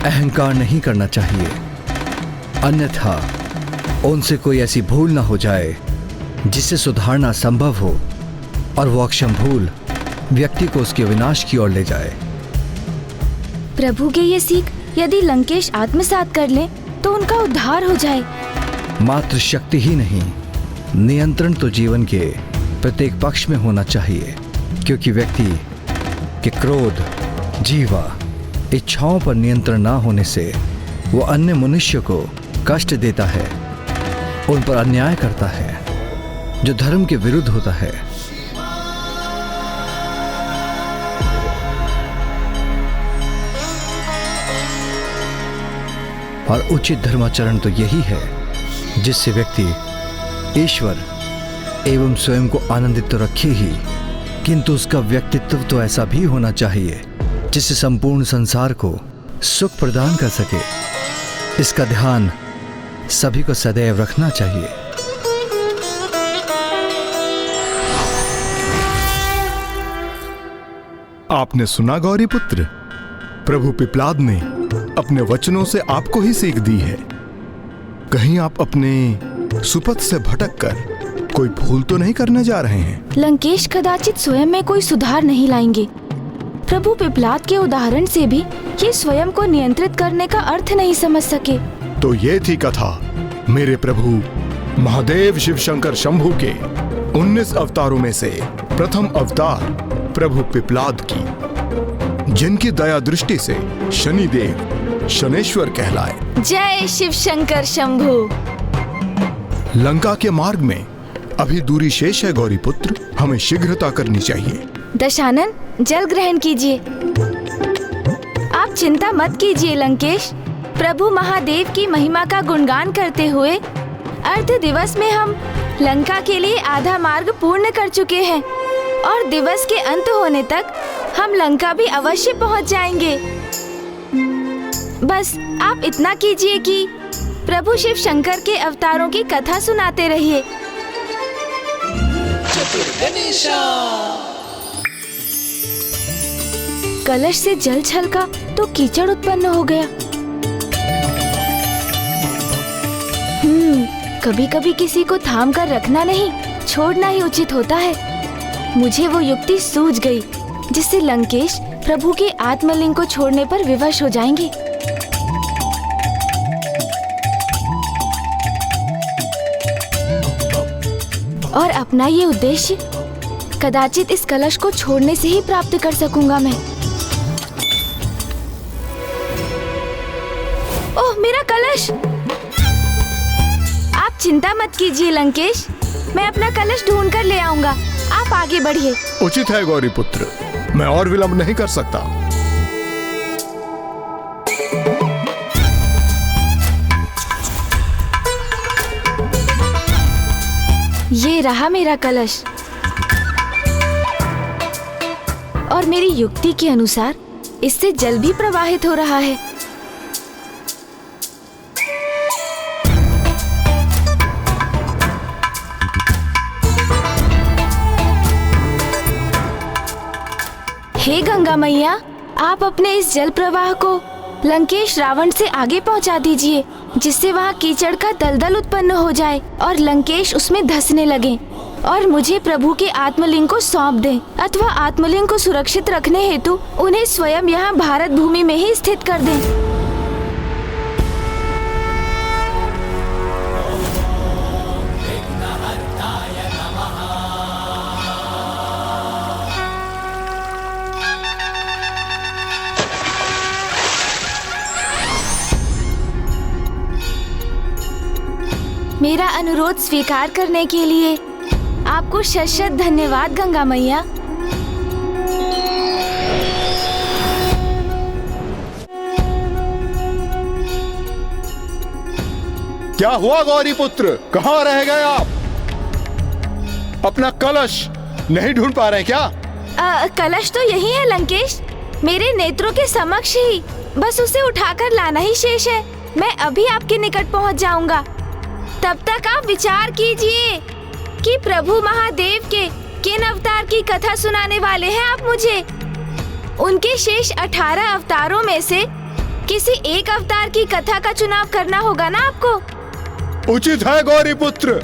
[SPEAKER 21] अहंकार नहीं करना चाहिए, अन्यथा उनसे कोई ऐसी भूल ना हो जाए जिसे सुधारना संभव हो और वो अक्षम भूल व्यक्ति को उसके विनाश की ओर ले जाए।
[SPEAKER 5] प्रभु के ये सीख यदि लंकेश आत्मसात कर ले तो उनका उद्धार हो जाए।
[SPEAKER 21] मात्र शक्ति ही नहीं, नियंत्रण तो जीवन के प्रत्येक पक्ष में होना चाहिए, क्योंकि व्यक्ति के क्रोध, जीवा, इच्छाओं पर नियंत्रण ना होने से वो अन्य मनुष्य को कष्ट देता है, उन पर अन्याय करता है, जो धर्म के विरुद्ध होता है। और उचित धर्माचरण तो यही है जिससे व्यक्ति ईश्वर एवं स्वयं को आनंदित तो रखे ही, किंतु उसका व्यक्तित्व तो ऐसा भी होना चाहिए जिससे संपूर्ण संसार को सुख प्रदान कर सके। इसका ध्यान सभी को सदैव रखना चाहिए।
[SPEAKER 6] आपने सुना गौरी पुत्र, प्रभु पिप्लाद ने अपने वचनों से आपको ही सीख दी है। कहीं आप अपने सुपथ से भटककर कोई भूल तो नहीं करने जा रहे हैं?
[SPEAKER 5] लंकेश कदाचित स्वयं में कोई सुधार नहीं लाएंगे। प्रभु पिप्लाद के उदाहरण से भी ये स्वयं को नियंत्रित करने का अर्थ नहीं समझ सके।
[SPEAKER 6] तो ये थी कथा मेरे प्रभु महादेव शिव शंकर शंभू के 19 अवतारों में से प्रथम अवतार प्रभु पिप्लाद की, जिनकी दया दृष्टि से शनिदेव शनेश्वर कहलाए।
[SPEAKER 5] जय शिव शंकर शंभू।
[SPEAKER 6] लंका के मार्ग में अभी दूरी शेष है गौरी पुत्र, हमें शीघ्रता करनी चाहिए।
[SPEAKER 5] दशानन, जल ग्रहण कीजिए। आप चिंता मत कीजिए लंकेश। प्रभु महादेव की महिमा का गुणगान करते हुए अर्ध दिवस में हम लंका के लिए आधा मार्ग पूर्ण कर चुके हैं और दिवस के अंत होने तक हम लंका भी अवश्य पहुंच जाएंगे। बस आप इतना कीजिए कि प्रभु शिव शंकर के अवतारों की कथा सुनाते रहिए। कलश से जल छलका तो कीचड़ उत्पन्न हो गया। कभी कभी किसी को थाम कर रखना नहीं, छोड़ना ही उचित होता है। मुझे वो युक्ति सूझ गई जिससे लंकेश प्रभु के आत्मलिंग को छोड़ने पर विवश हो जाएंगे। और अपना ये उद्देश्य कदाचित इस कलश को छोड़ने से ही प्राप्त कर सकूंगा मैं। ओह, मेरा कलश! आप चिंता मत कीजिए लंकेश, मैं अपना कलश ढूंढ कर ले आऊंगा। आप आगे बढ़िए।
[SPEAKER 6] उचित है गौरी पुत्र, मैं और विलंब नहीं कर सकता।
[SPEAKER 5] ये रहा मेरा कलश, और मेरी युक्ति के अनुसार इससे जल भी प्रवाहित हो रहा है। हे गंगा मैया, आप अपने इस जल प्रवाह को लंकेश रावण से आगे पहुंचा दीजिए, जिससे वहाँ कीचड़ का दलदल उत्पन्न हो जाए और लंकेश उसमें धंसने लगे, और मुझे प्रभु के आत्मलिंग को सौंप दें, अथवा आत्मलिंग को सुरक्षित रखने हेतु उन्हें स्वयं यहाँ भारत भूमि में ही स्थित कर दें। मेरा अनुरोध स्वीकार करने के लिए आपको शत-शत धन्यवाद गंगा मैया।
[SPEAKER 6] क्या हुआ गौरी पुत्र, कहाँ रह गए आप? अपना कलश नहीं ढूंढ पा रहे क्या?
[SPEAKER 5] कलश तो यही है लंकेश, मेरे नेत्रों के समक्ष ही, बस उसे उठाकर लाना ही शेष है। मैं अभी आपके निकट पहुंच जाऊंगा। तब तक आप विचार कीजिए कि प्रभु महादेव के किन अवतार की कथा सुनाने वाले हैं आप मुझे। उनके शेष 18 अवतारों में से किसी एक अवतार की कथा का चुनाव करना होगा ना आपको।
[SPEAKER 6] उचित है गौरी पुत्र।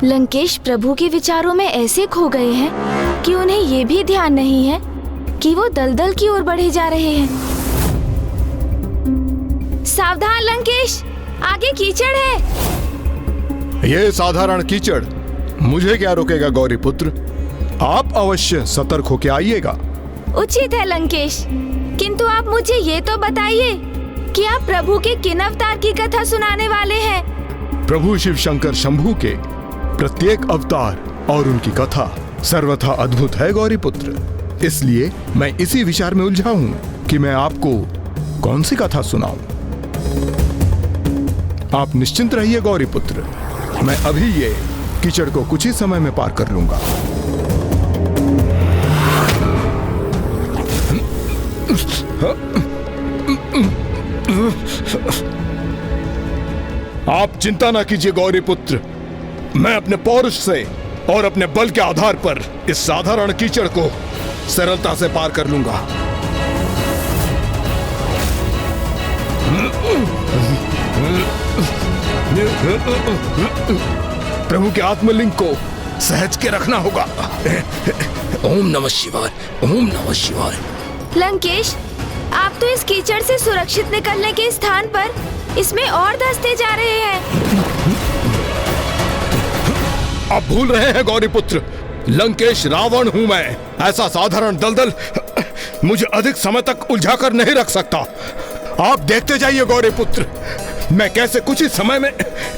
[SPEAKER 5] लंकेश प्रभु के विचारों में ऐसे खो गए हैं कि उन्हें ये भी ध्यान नहीं है कि वो दलदल की ओर बढ़े जा रहे हैं। सावधान लंकेश, आगे कीचड़ है।
[SPEAKER 6] ये साधारण कीचड़ मुझे क्या रोकेगा गौरी पुत्र, आप अवश्य सतर्क होके आइएगा।
[SPEAKER 5] उचित है लंकेश, किंतु आप मुझे ये तो बताइए कि आप प्रभु के किन अवतार की कथा सुनाने वाले हैं।
[SPEAKER 6] प्रभु शिव शंकर शंभू के प्रत्येक अवतार और उनकी कथा सर्वथा अद्भुत है गौरी पुत्र, इसलिए मैं इसी विचार में उलझा हूँ कि मैं आपको कौन सी कथा सुनाऊं। आप निश्चिंत रहिए गौरी पुत्र, मैं अभी ये कीचड़ को कुछ ही समय में पार कर लूंगा। आप चिंता ना कीजिए गौरी पुत्र, मैं अपने पौरुष से और अपने बल के आधार पर इस साधारण कीचड़ को सरलता से पार कर लूंगा। प्रभु के आत्मलिंग को सहज के रखना होगा। ओम नमः शिवाय, ओम नमः शिवाय।
[SPEAKER 5] लंकेश, आप तो इस कीचड़ से सुरक्षित निकलने के स्थान पर इसमें और धंसते जा रहे हैं।
[SPEAKER 6] आप भूल रहे हैं गौरी पुत्र, लंकेश रावण हूं मैं। ऐसा साधारण दलदल मुझे अधिक समय तक उलझा कर नहीं रख सकता। आप देखते जाइए गौरी पुत्र, मैं कैसे कुछ ही समय में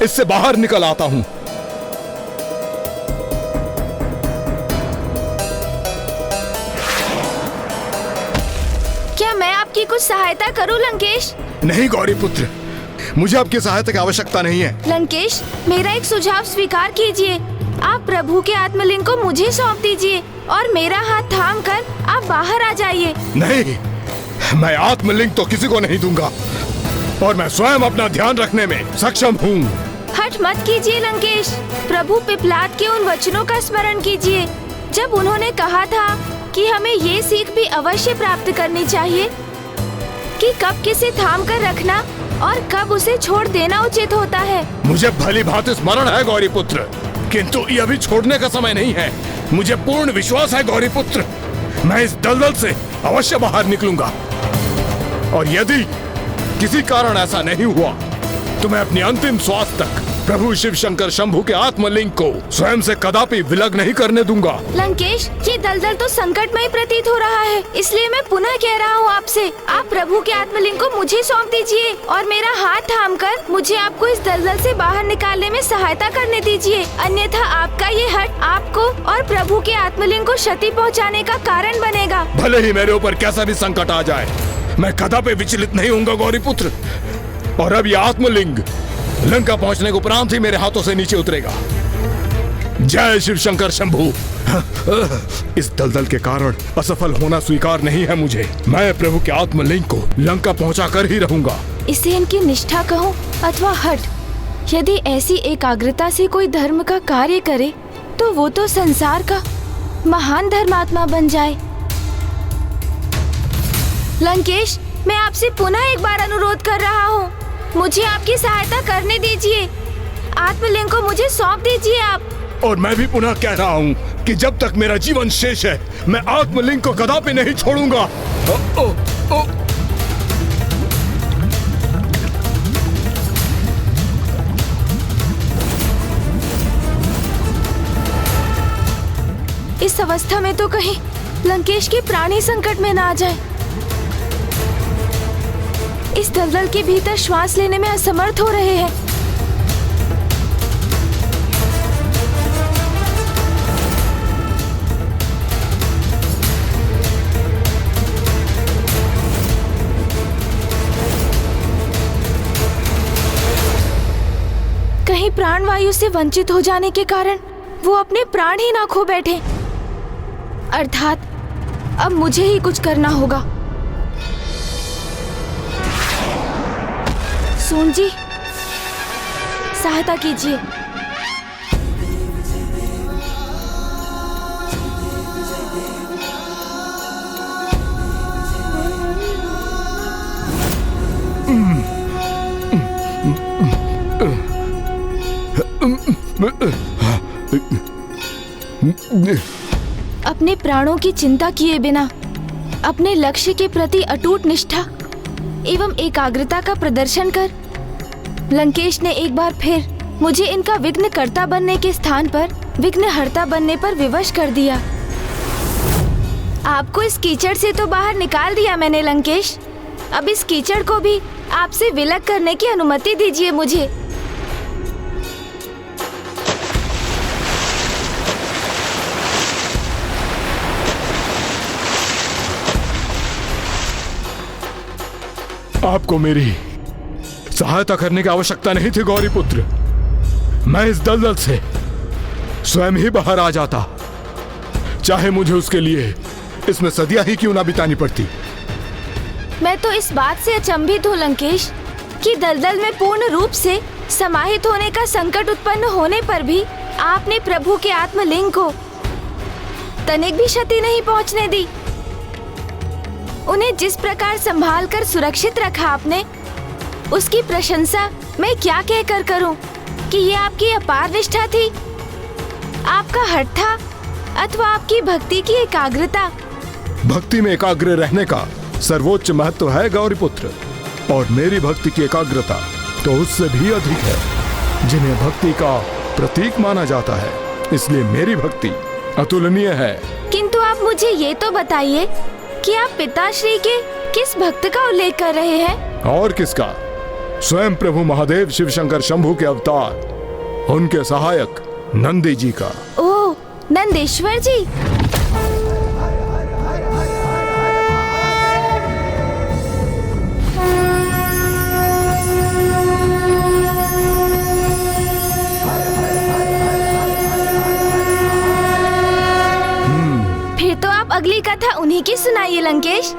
[SPEAKER 6] इससे बाहर निकल आता हूं।
[SPEAKER 5] क्या मैं आपकी कुछ सहायता करूं लंकेश?
[SPEAKER 6] नहीं गौरी पुत्र, मुझे आपकी सहायता की आवश्यकता नहीं है।
[SPEAKER 5] लंकेश, मेरा एक सुझाव स्वीकार कीजिए। आप प्रभु के आत्मलिंग को मुझे सौंप दीजिए और मेरा हाथ थाम कर आप बाहर आ जाइए।
[SPEAKER 6] नहीं, मैं आत्मलिंग तो किसी को नहीं दूंगा और मैं स्वयं अपना ध्यान रखने में सक्षम हूँ।
[SPEAKER 5] हट मत कीजिए लंकेश, प्रभु पिपलाद के उन वचनों का स्मरण कीजिए जब उन्होंने कहा था कि हमें ये सीख भी अवश्य प्राप्त करनी चाहिए कि कब किसे थाम कर रखना और कब उसे छोड़ देना उचित होता है।
[SPEAKER 6] मुझे भली भांति स्मरण है गौरी पुत्र, किंतु ये अभी छोड़ने का समय नहीं है। मुझे पूर्ण विश्वास है गौरी पुत्र, मैं इस दलदल से अवश्य बाहर निकलूंगा। और यदि किसी कारण ऐसा नहीं हुआ तो मैं अपनी अंतिम श्वास तक प्रभु शिव शंकर शंभू के आत्मलिंग को स्वयं से कदापि विलग नहीं करने दूंगा।
[SPEAKER 5] लंकेश, ये दलदल तो संकटमय प्रतीत हो रहा है, इसलिए मैं पुनः कह रहा हूँ आपसे, आप प्रभु के आत्मलिंग को मुझे सौंप दीजिए और मेरा हाथ थामकर मुझे आपको इस दलदल से बाहर निकालने में सहायता करने दीजिए। अन्यथा आपका ये हठ आपको और प्रभु के आत्मलिंग को क्षति पहुँचाने का कारण बनेगा।
[SPEAKER 6] भले ही मेरे ऊपर कैसा भी संकट आ जाए, मैं कदापि विचलित नहीं होऊंगा गौरी पुत्र। और अब यह आत्मलिंग लंका पहुंचने को उपरांत ही मेरे हाथों से नीचे उतरेगा। जय शिव शंकर शंभू। इस दलदल के कारण असफल होना स्वीकार नहीं है मुझे। मैं प्रभु के आत्मलिंग को लंका पहुंचा कर ही रहूंगा।
[SPEAKER 5] इसे इनकी निष्ठा कहूँ अथवा हठ, यदि ऐसी एकाग्रता से कोई धर्म का कार्य करे तो वो तो संसार का महान धर्मात्मा बन जाए। लंकेश, मैं आपसे पुनः एक बार अनुरोध कर रहा हूँ, मुझे आपकी सहायता करने दीजिए। आत्मलिंग को मुझे सौंप दीजिए आप।
[SPEAKER 6] और मैं भी पुनः कह रहा हूँ कि जब तक मेरा जीवन शेष है मैं आत्मलिंग को कदापि नहीं छोड़ूंगा।
[SPEAKER 5] इस अवस्था में तो कहीं लंकेश के प्राण ही संकट में ना आ जाए। इस दलदल के भीतर श्वास लेने में असमर्थ हो रहे हैं। कहीं प्राणवायु से वंचित हो जाने के कारण वो अपने प्राण ही ना खो बैठे। अर्थात अब मुझे ही कुछ करना होगा। सून जी, सहायता कीजिए। अपने प्राणों की चिंता किए बिना अपने लक्ष्य के प्रति अटूट निष्ठा एवं एकाग्रता का प्रदर्शन कर लंकेश ने एक बार फिर मुझे इनका विघ्नकर्ता बनने के स्थान पर विघ्नहर्ता बनने पर विवश कर दिया। आपको इस कीचड़ से तो बाहर निकाल दिया मैंने लंकेश, अब इस कीचड़ को भी आपसे विलग करने की अनुमति दीजिए मुझे।
[SPEAKER 6] आपको मेरी सहायता करने की आवश्यकता नहीं थी गौरी पुत्र। मैं इस दलदल से स्वयं ही बाहर आ जाता, चाहे मुझे उसके लिए इसमें सदियां ही क्यों ना बितानी पड़ती।
[SPEAKER 5] मैं तो इस बात से अचंभित हूँ लंकेश कि दलदल में पूर्ण रूप से समाहित होने का संकट उत्पन्न होने पर भी आपने प्रभु के आत्मलिंग को तनिक भी क्षति नहीं पहुँचने दी। उन्हें जिस प्रकार संभाल कर सुरक्षित रखा आपने, उसकी प्रशंसा मैं क्या कहकर करूं कि ये आपकी अपार निष्ठा थी, आपका हठ था अथवा आपकी भक्ति की एकाग्रता।
[SPEAKER 6] भक्ति में एकाग्र रहने का सर्वोच्च महत्व है गौरी पुत्र, और मेरी भक्ति की एकाग्रता तो उससे भी अधिक है, जिन्हें भक्ति का प्रतीक माना जाता है। इसलिए मेरी भक्ति अतुलनीय है।
[SPEAKER 5] किंतु आप मुझे ये तो बताइए कि आप पिताश्री के किस भक्त का उल्लेख कर रहे हैं?
[SPEAKER 6] और किसका? स्वयं प्रभु महादेव शिव शंकर शंभू के अवतार, उनके सहायक नंदी जी का।
[SPEAKER 5] ओह, नंदेश्वर जी। फिर तो आप अगली कथा उन्हीं की सुनाइए लंकेश।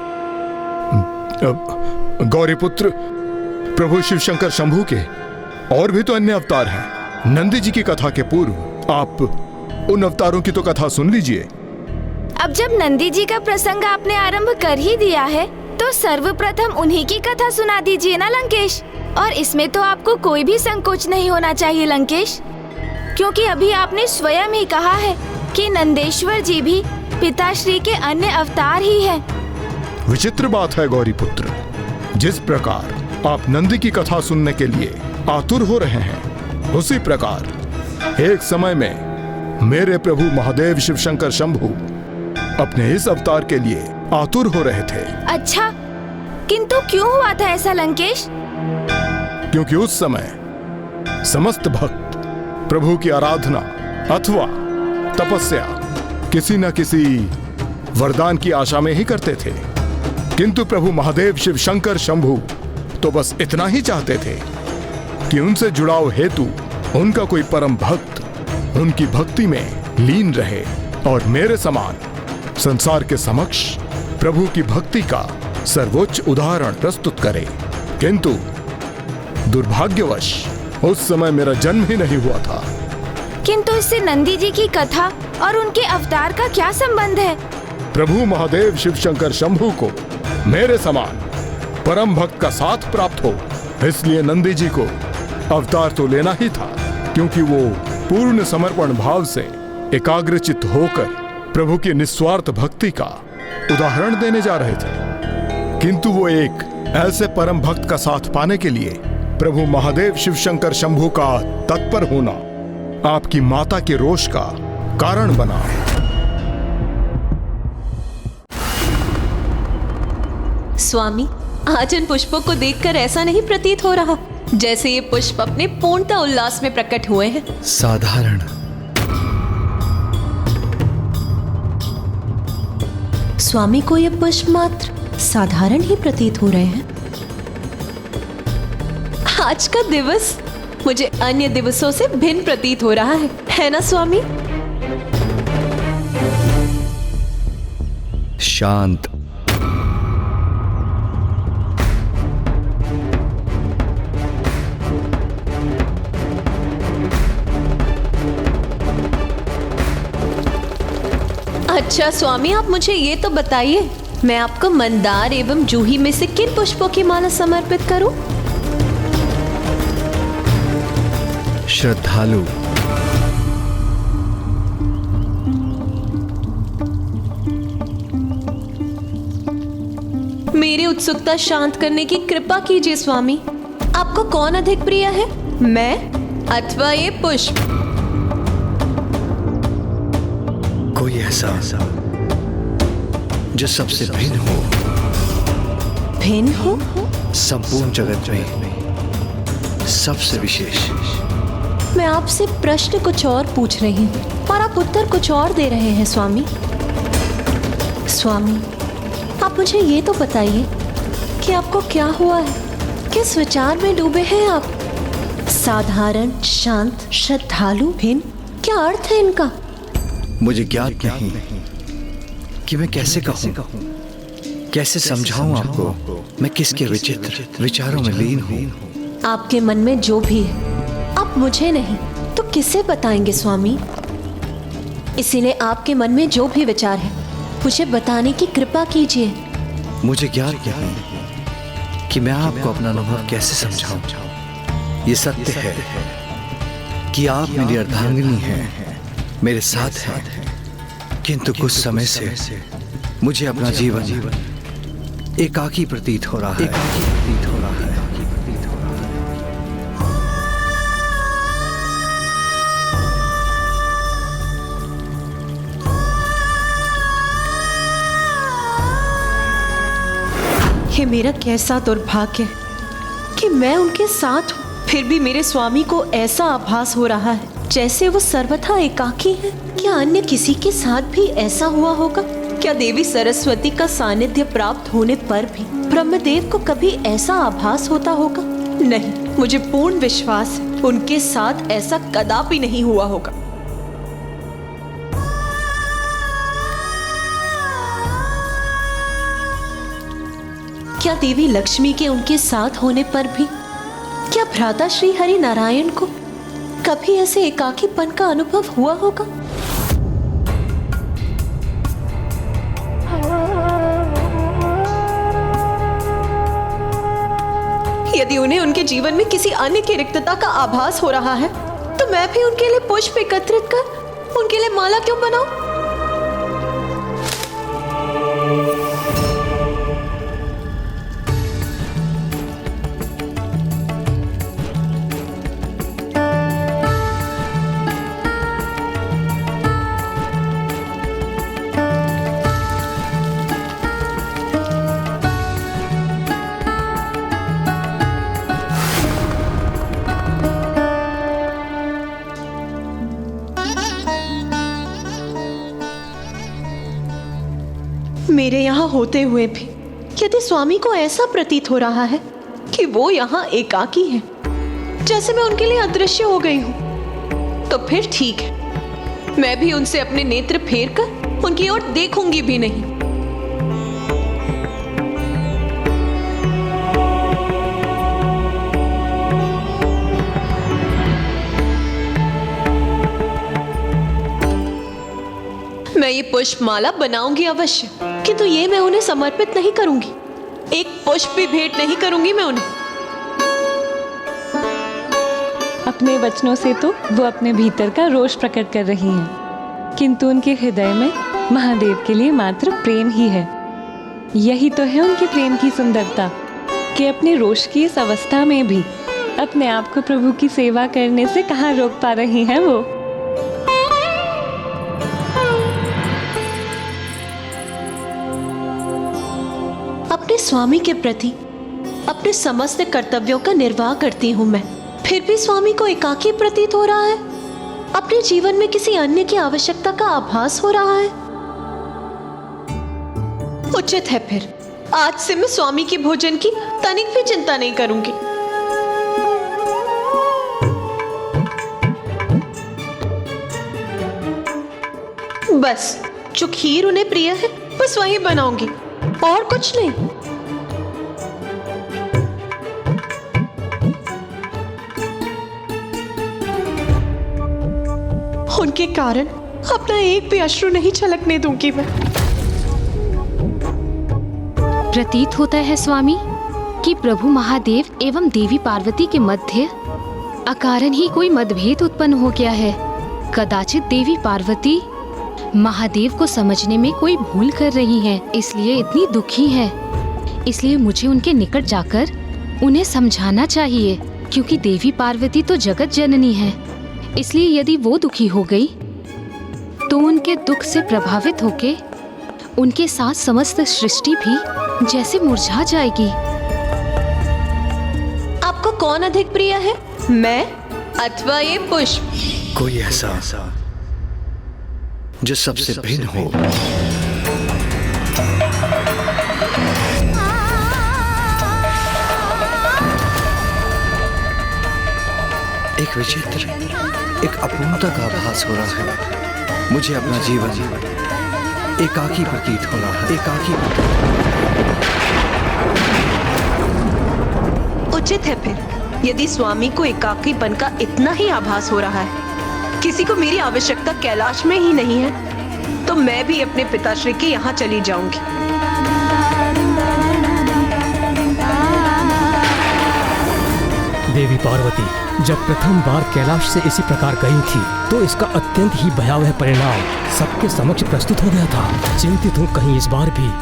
[SPEAKER 6] गौरी पुत्र, प्रभु शिव शंकर शंभू के और भी तो अन्य अवतार हैं। नंदी जी की कथा के पूर्व आप उन अवतारों की तो कथा सुन लीजिए।
[SPEAKER 5] अब जब नंदी जी का प्रसंग आपने आरंभ कर ही दिया है, तो सर्वप्रथम उन्हीं की कथा सुना दीजिए ना लंकेश। और इसमें तो आपको कोई भी संकोच नहीं होना चाहिए लंकेश, क्योंकि अभी आपने स्वयं ही कहा है कि नंदेश्वर जी भी पिताश्री के अन्य अवतार ही हैं।
[SPEAKER 6] विचित्र बात है गौरी पुत्र, जिस प्रकार आप नंदी की कथा सुनने के लिए आतुर हो रहे हैं, उसी प्रकार एक समय में मेरे प्रभु महादेव शिव शंकर शंभु अपने इस अवतार के लिए आतुर हो रहे थे।
[SPEAKER 5] अच्छा, किंतु क्यों हुआ था ऐसा लंकेश?
[SPEAKER 6] क्योंकि उस समय समस्त भक्त प्रभु की आराधना अथवा तपस्या किसी न किसी वरदान की आशा में ही करते थे, किंतु प्रभु महादेव शिव शंकर शंभु तो बस इतना ही चाहते थे कि उनसे जुड़ाव हेतु उनका कोई परम भक्त उनकी भक्ति में लीन रहे और मेरे समान संसार के समक्ष प्रभु की भक्ति का सर्वोच्च उदाहरण प्रस्तुत करे। किंतु दुर्भाग्यवश उस समय मेरा जन्म ही नहीं हुआ था।
[SPEAKER 5] किंतु इससे नंदी जी की कथा और उनके अवतार का क्या संबंध है?
[SPEAKER 6] प्रभु महादेव शिव शंकर शंभु को मेरे समान परम भक्त का साथ प्राप्त हो, इसलिए नंदी जी को अवतार तो लेना ही था, क्योंकि वो पूर्ण समर्पण भाव से एकाग्रचित्त होकर प्रभु की निस्वार्थ भक्ति का उदाहरण देने जा रहे थे। किंतु वो एक ऐसे परम भक्त का साथ पाने के लिए प्रभु महादेव शिव शंकर शंभु का तत्पर होना आपकी माता के रोष का कारण बना।
[SPEAKER 19] स्वामी, आज इन पुष्पों को देखकर ऐसा नहीं प्रतीत हो रहा जैसे ये पुष्प अपने पूर्णता उल्लास में प्रकट हुए हैं।
[SPEAKER 21] साधारण।
[SPEAKER 19] स्वामी को ये पुष्प मात्र साधारण ही प्रतीत हो रहे हैं। आज का दिवस मुझे अन्य दिवसों से भिन्न प्रतीत हो रहा है ना स्वामी?
[SPEAKER 21] शांत।
[SPEAKER 19] अच्छा स्वामी, आप मुझे ये तो बताइए, मैं आपको मंदार एवं जूही में से किन पुष्पों की माला समर्पित करूं?
[SPEAKER 21] श्रद्धालु।
[SPEAKER 19] मेरी उत्सुकता शांत करने की कृपा कीजिए स्वामी। आपको कौन अधिक प्रिय है, मैं अथवा ये पुष्प?
[SPEAKER 21] कोई ऐसा जो सबसे भिन्न हो।
[SPEAKER 19] भिन्न हो?
[SPEAKER 21] संपूर्ण जगत में सबसे विशेष।
[SPEAKER 19] मैं आपसे प्रश्न कुछ और पूछ रही हूँ और आप उत्तर कुछ और दे रहे हैं स्वामी। स्वामी, आप मुझे ये तो बताइए कि आपको क्या हुआ है, किस विचार में डूबे हैं आप? साधारण, शांत, श्रद्धालु, भिन्न, क्या अर्थ है इनका?
[SPEAKER 21] मुझे ज्ञात नहीं कि मैं कैसे कहूँ, कैसे समझाऊं आपको मैं किसके विचित्र विचारों में लीन हूँ।
[SPEAKER 19] आपके मन में जो भी है आप मुझे नहीं तो किसे बताएंगे स्वामी? इसीलिए आपके मन में जो भी विचार है मुझे बताने की कृपा कीजिए।
[SPEAKER 21] मुझे ज्ञात नहीं कि मैं आपको अपना अनुभव कैसे समझाऊं। ये सत्य है कि आप मेरी अर्धांगिनी हैं, मेरे साथ हैं, किंतु कुछ समय से मुझे अपना जीवन एकाकी प्रतीत हो रहा है।
[SPEAKER 19] ये मेरा कैसा दुर्भाग्य है कि मैं उनके साथ हूँ, फिर भी मेरे स्वामी को ऐसा आभास हो रहा है जैसे वो सर्वथा एकाकी है। क्या अन्य किसी के साथ भी ऐसा हुआ होगा? क्या देवी सरस्वती का सानिध्य प्राप्त होने पर भी ब्रह्मदेव को कभी ऐसा आभास होता होगा? नहीं, मुझे पूर्ण विश्वास है उनके साथ ऐसा कदापि नहीं हुआ होगा। क्या देवी लक्ष्मी के उनके साथ होने पर भी क्या भ्राता श्री हरि नारायण को कभी ऐसे एकाकीपन का अनुभव हुआ होगा? उन्हें उनके जीवन में किसी अन्य की रिक्तता का आभास हो रहा है, तो मैं भी उनके लिए पुष्प एकत्रित कर उनके लिए माला क्यों बनाऊं? मेरे यहाँ होते हुए भी यदि स्वामी को ऐसा प्रतीत हो रहा है कि वो यहाँ एकाकी है, जैसे मैं उनके लिए अदृश्य हो गई हूँ, तो फिर ठीक है, मैं भी उनसे अपने नेत्र फेर कर उनकी ओर देखूंगी भी नहीं। मैं ये पुष्प माला बनाऊंगी अवश्य, किंतु ये मैं उन्हें समर्पित नहीं करूंगी। एक पुष्प भी भेंट नहीं करूंगी मैं उन्हें।
[SPEAKER 7] अपने वचनों से तो वो अपने भीतर का रोष प्रकट कर रही हैं, किंतु उनके हृदय में महादेव के लिए मात्र प्रेम ही है। यही तो है उनके प्रेम की सुंदरता कि अपने रोष की इस अवस्था में भी अपने आप को प्रभु की सेवा करने से कहाँ रोक पा रही हैं वो।
[SPEAKER 19] अपने स्वामी के प्रति अपने समस्त कर्तव्यों का निर्वाह करती हूँ मैं, फिर भी स्वामी को एकाकी प्रतीत हो रहा है। अपने जीवन में किसी अन्य की आवश्यकता का आभास हो रहा है। उचित है, फिर आज से मैं स्वामी के भोजन की तनिक भी चिंता नहीं करूंगी। बस जो खीर उन्हें प्रिय है बस वही बनाऊंगी, और कुछ नहीं। उनके कारण अपना एक भी अश्रु नहीं छलकने दूंगी मैं।
[SPEAKER 9] प्रतीत होता है स्वामी कि प्रभु महादेव एवं देवी पार्वती के मध्य अकारण ही कोई मतभेद उत्पन्न हो गया है। कदाचित देवी पार्वती महादेव को समझने में कोई भूल कर रही हैं, इसलिए इतनी दुखी हैं। इसलिए मुझे उनके निकट जाकर उन्हें समझाना चाहिए, क्योंकि देवी पार्वती तो जगत जननी है। इसलिए यदि वो दुखी हो गई तो उनके दुख से प्रभावित होके उनके साथ समस्त सृष्टि भी जैसे मुरझा जाएगी।
[SPEAKER 19] आपको कौन अधिक प्रिय है, मैं अथवा ये पुष्प?
[SPEAKER 21] कोई ऐसा जो सबसे भिन्न हो। एक विचित्र, एक अपूर्णता का आभास हो रहा है। मुझे अपना जीवन एकाकी प्रतीत हो रहा है। एकाकी
[SPEAKER 19] उचित है, फिर यदि स्वामी को एकाकीपन का इतना ही आभास हो रहा है, किसी को मेरी आवश्यकता कैलाश में ही नहीं है, तो मैं भी अपने पिताश्री के यहाँ चली जाऊंगी।
[SPEAKER 10] देवी पार्वती जब प्रथम बार कैलाश से इसी प्रकार गई थी तो इसका अत्यंत ही भयावह परिणाम सबके समक्ष प्रस्तुत हो गया था। चिंतित हूँ कहीं इस बार भी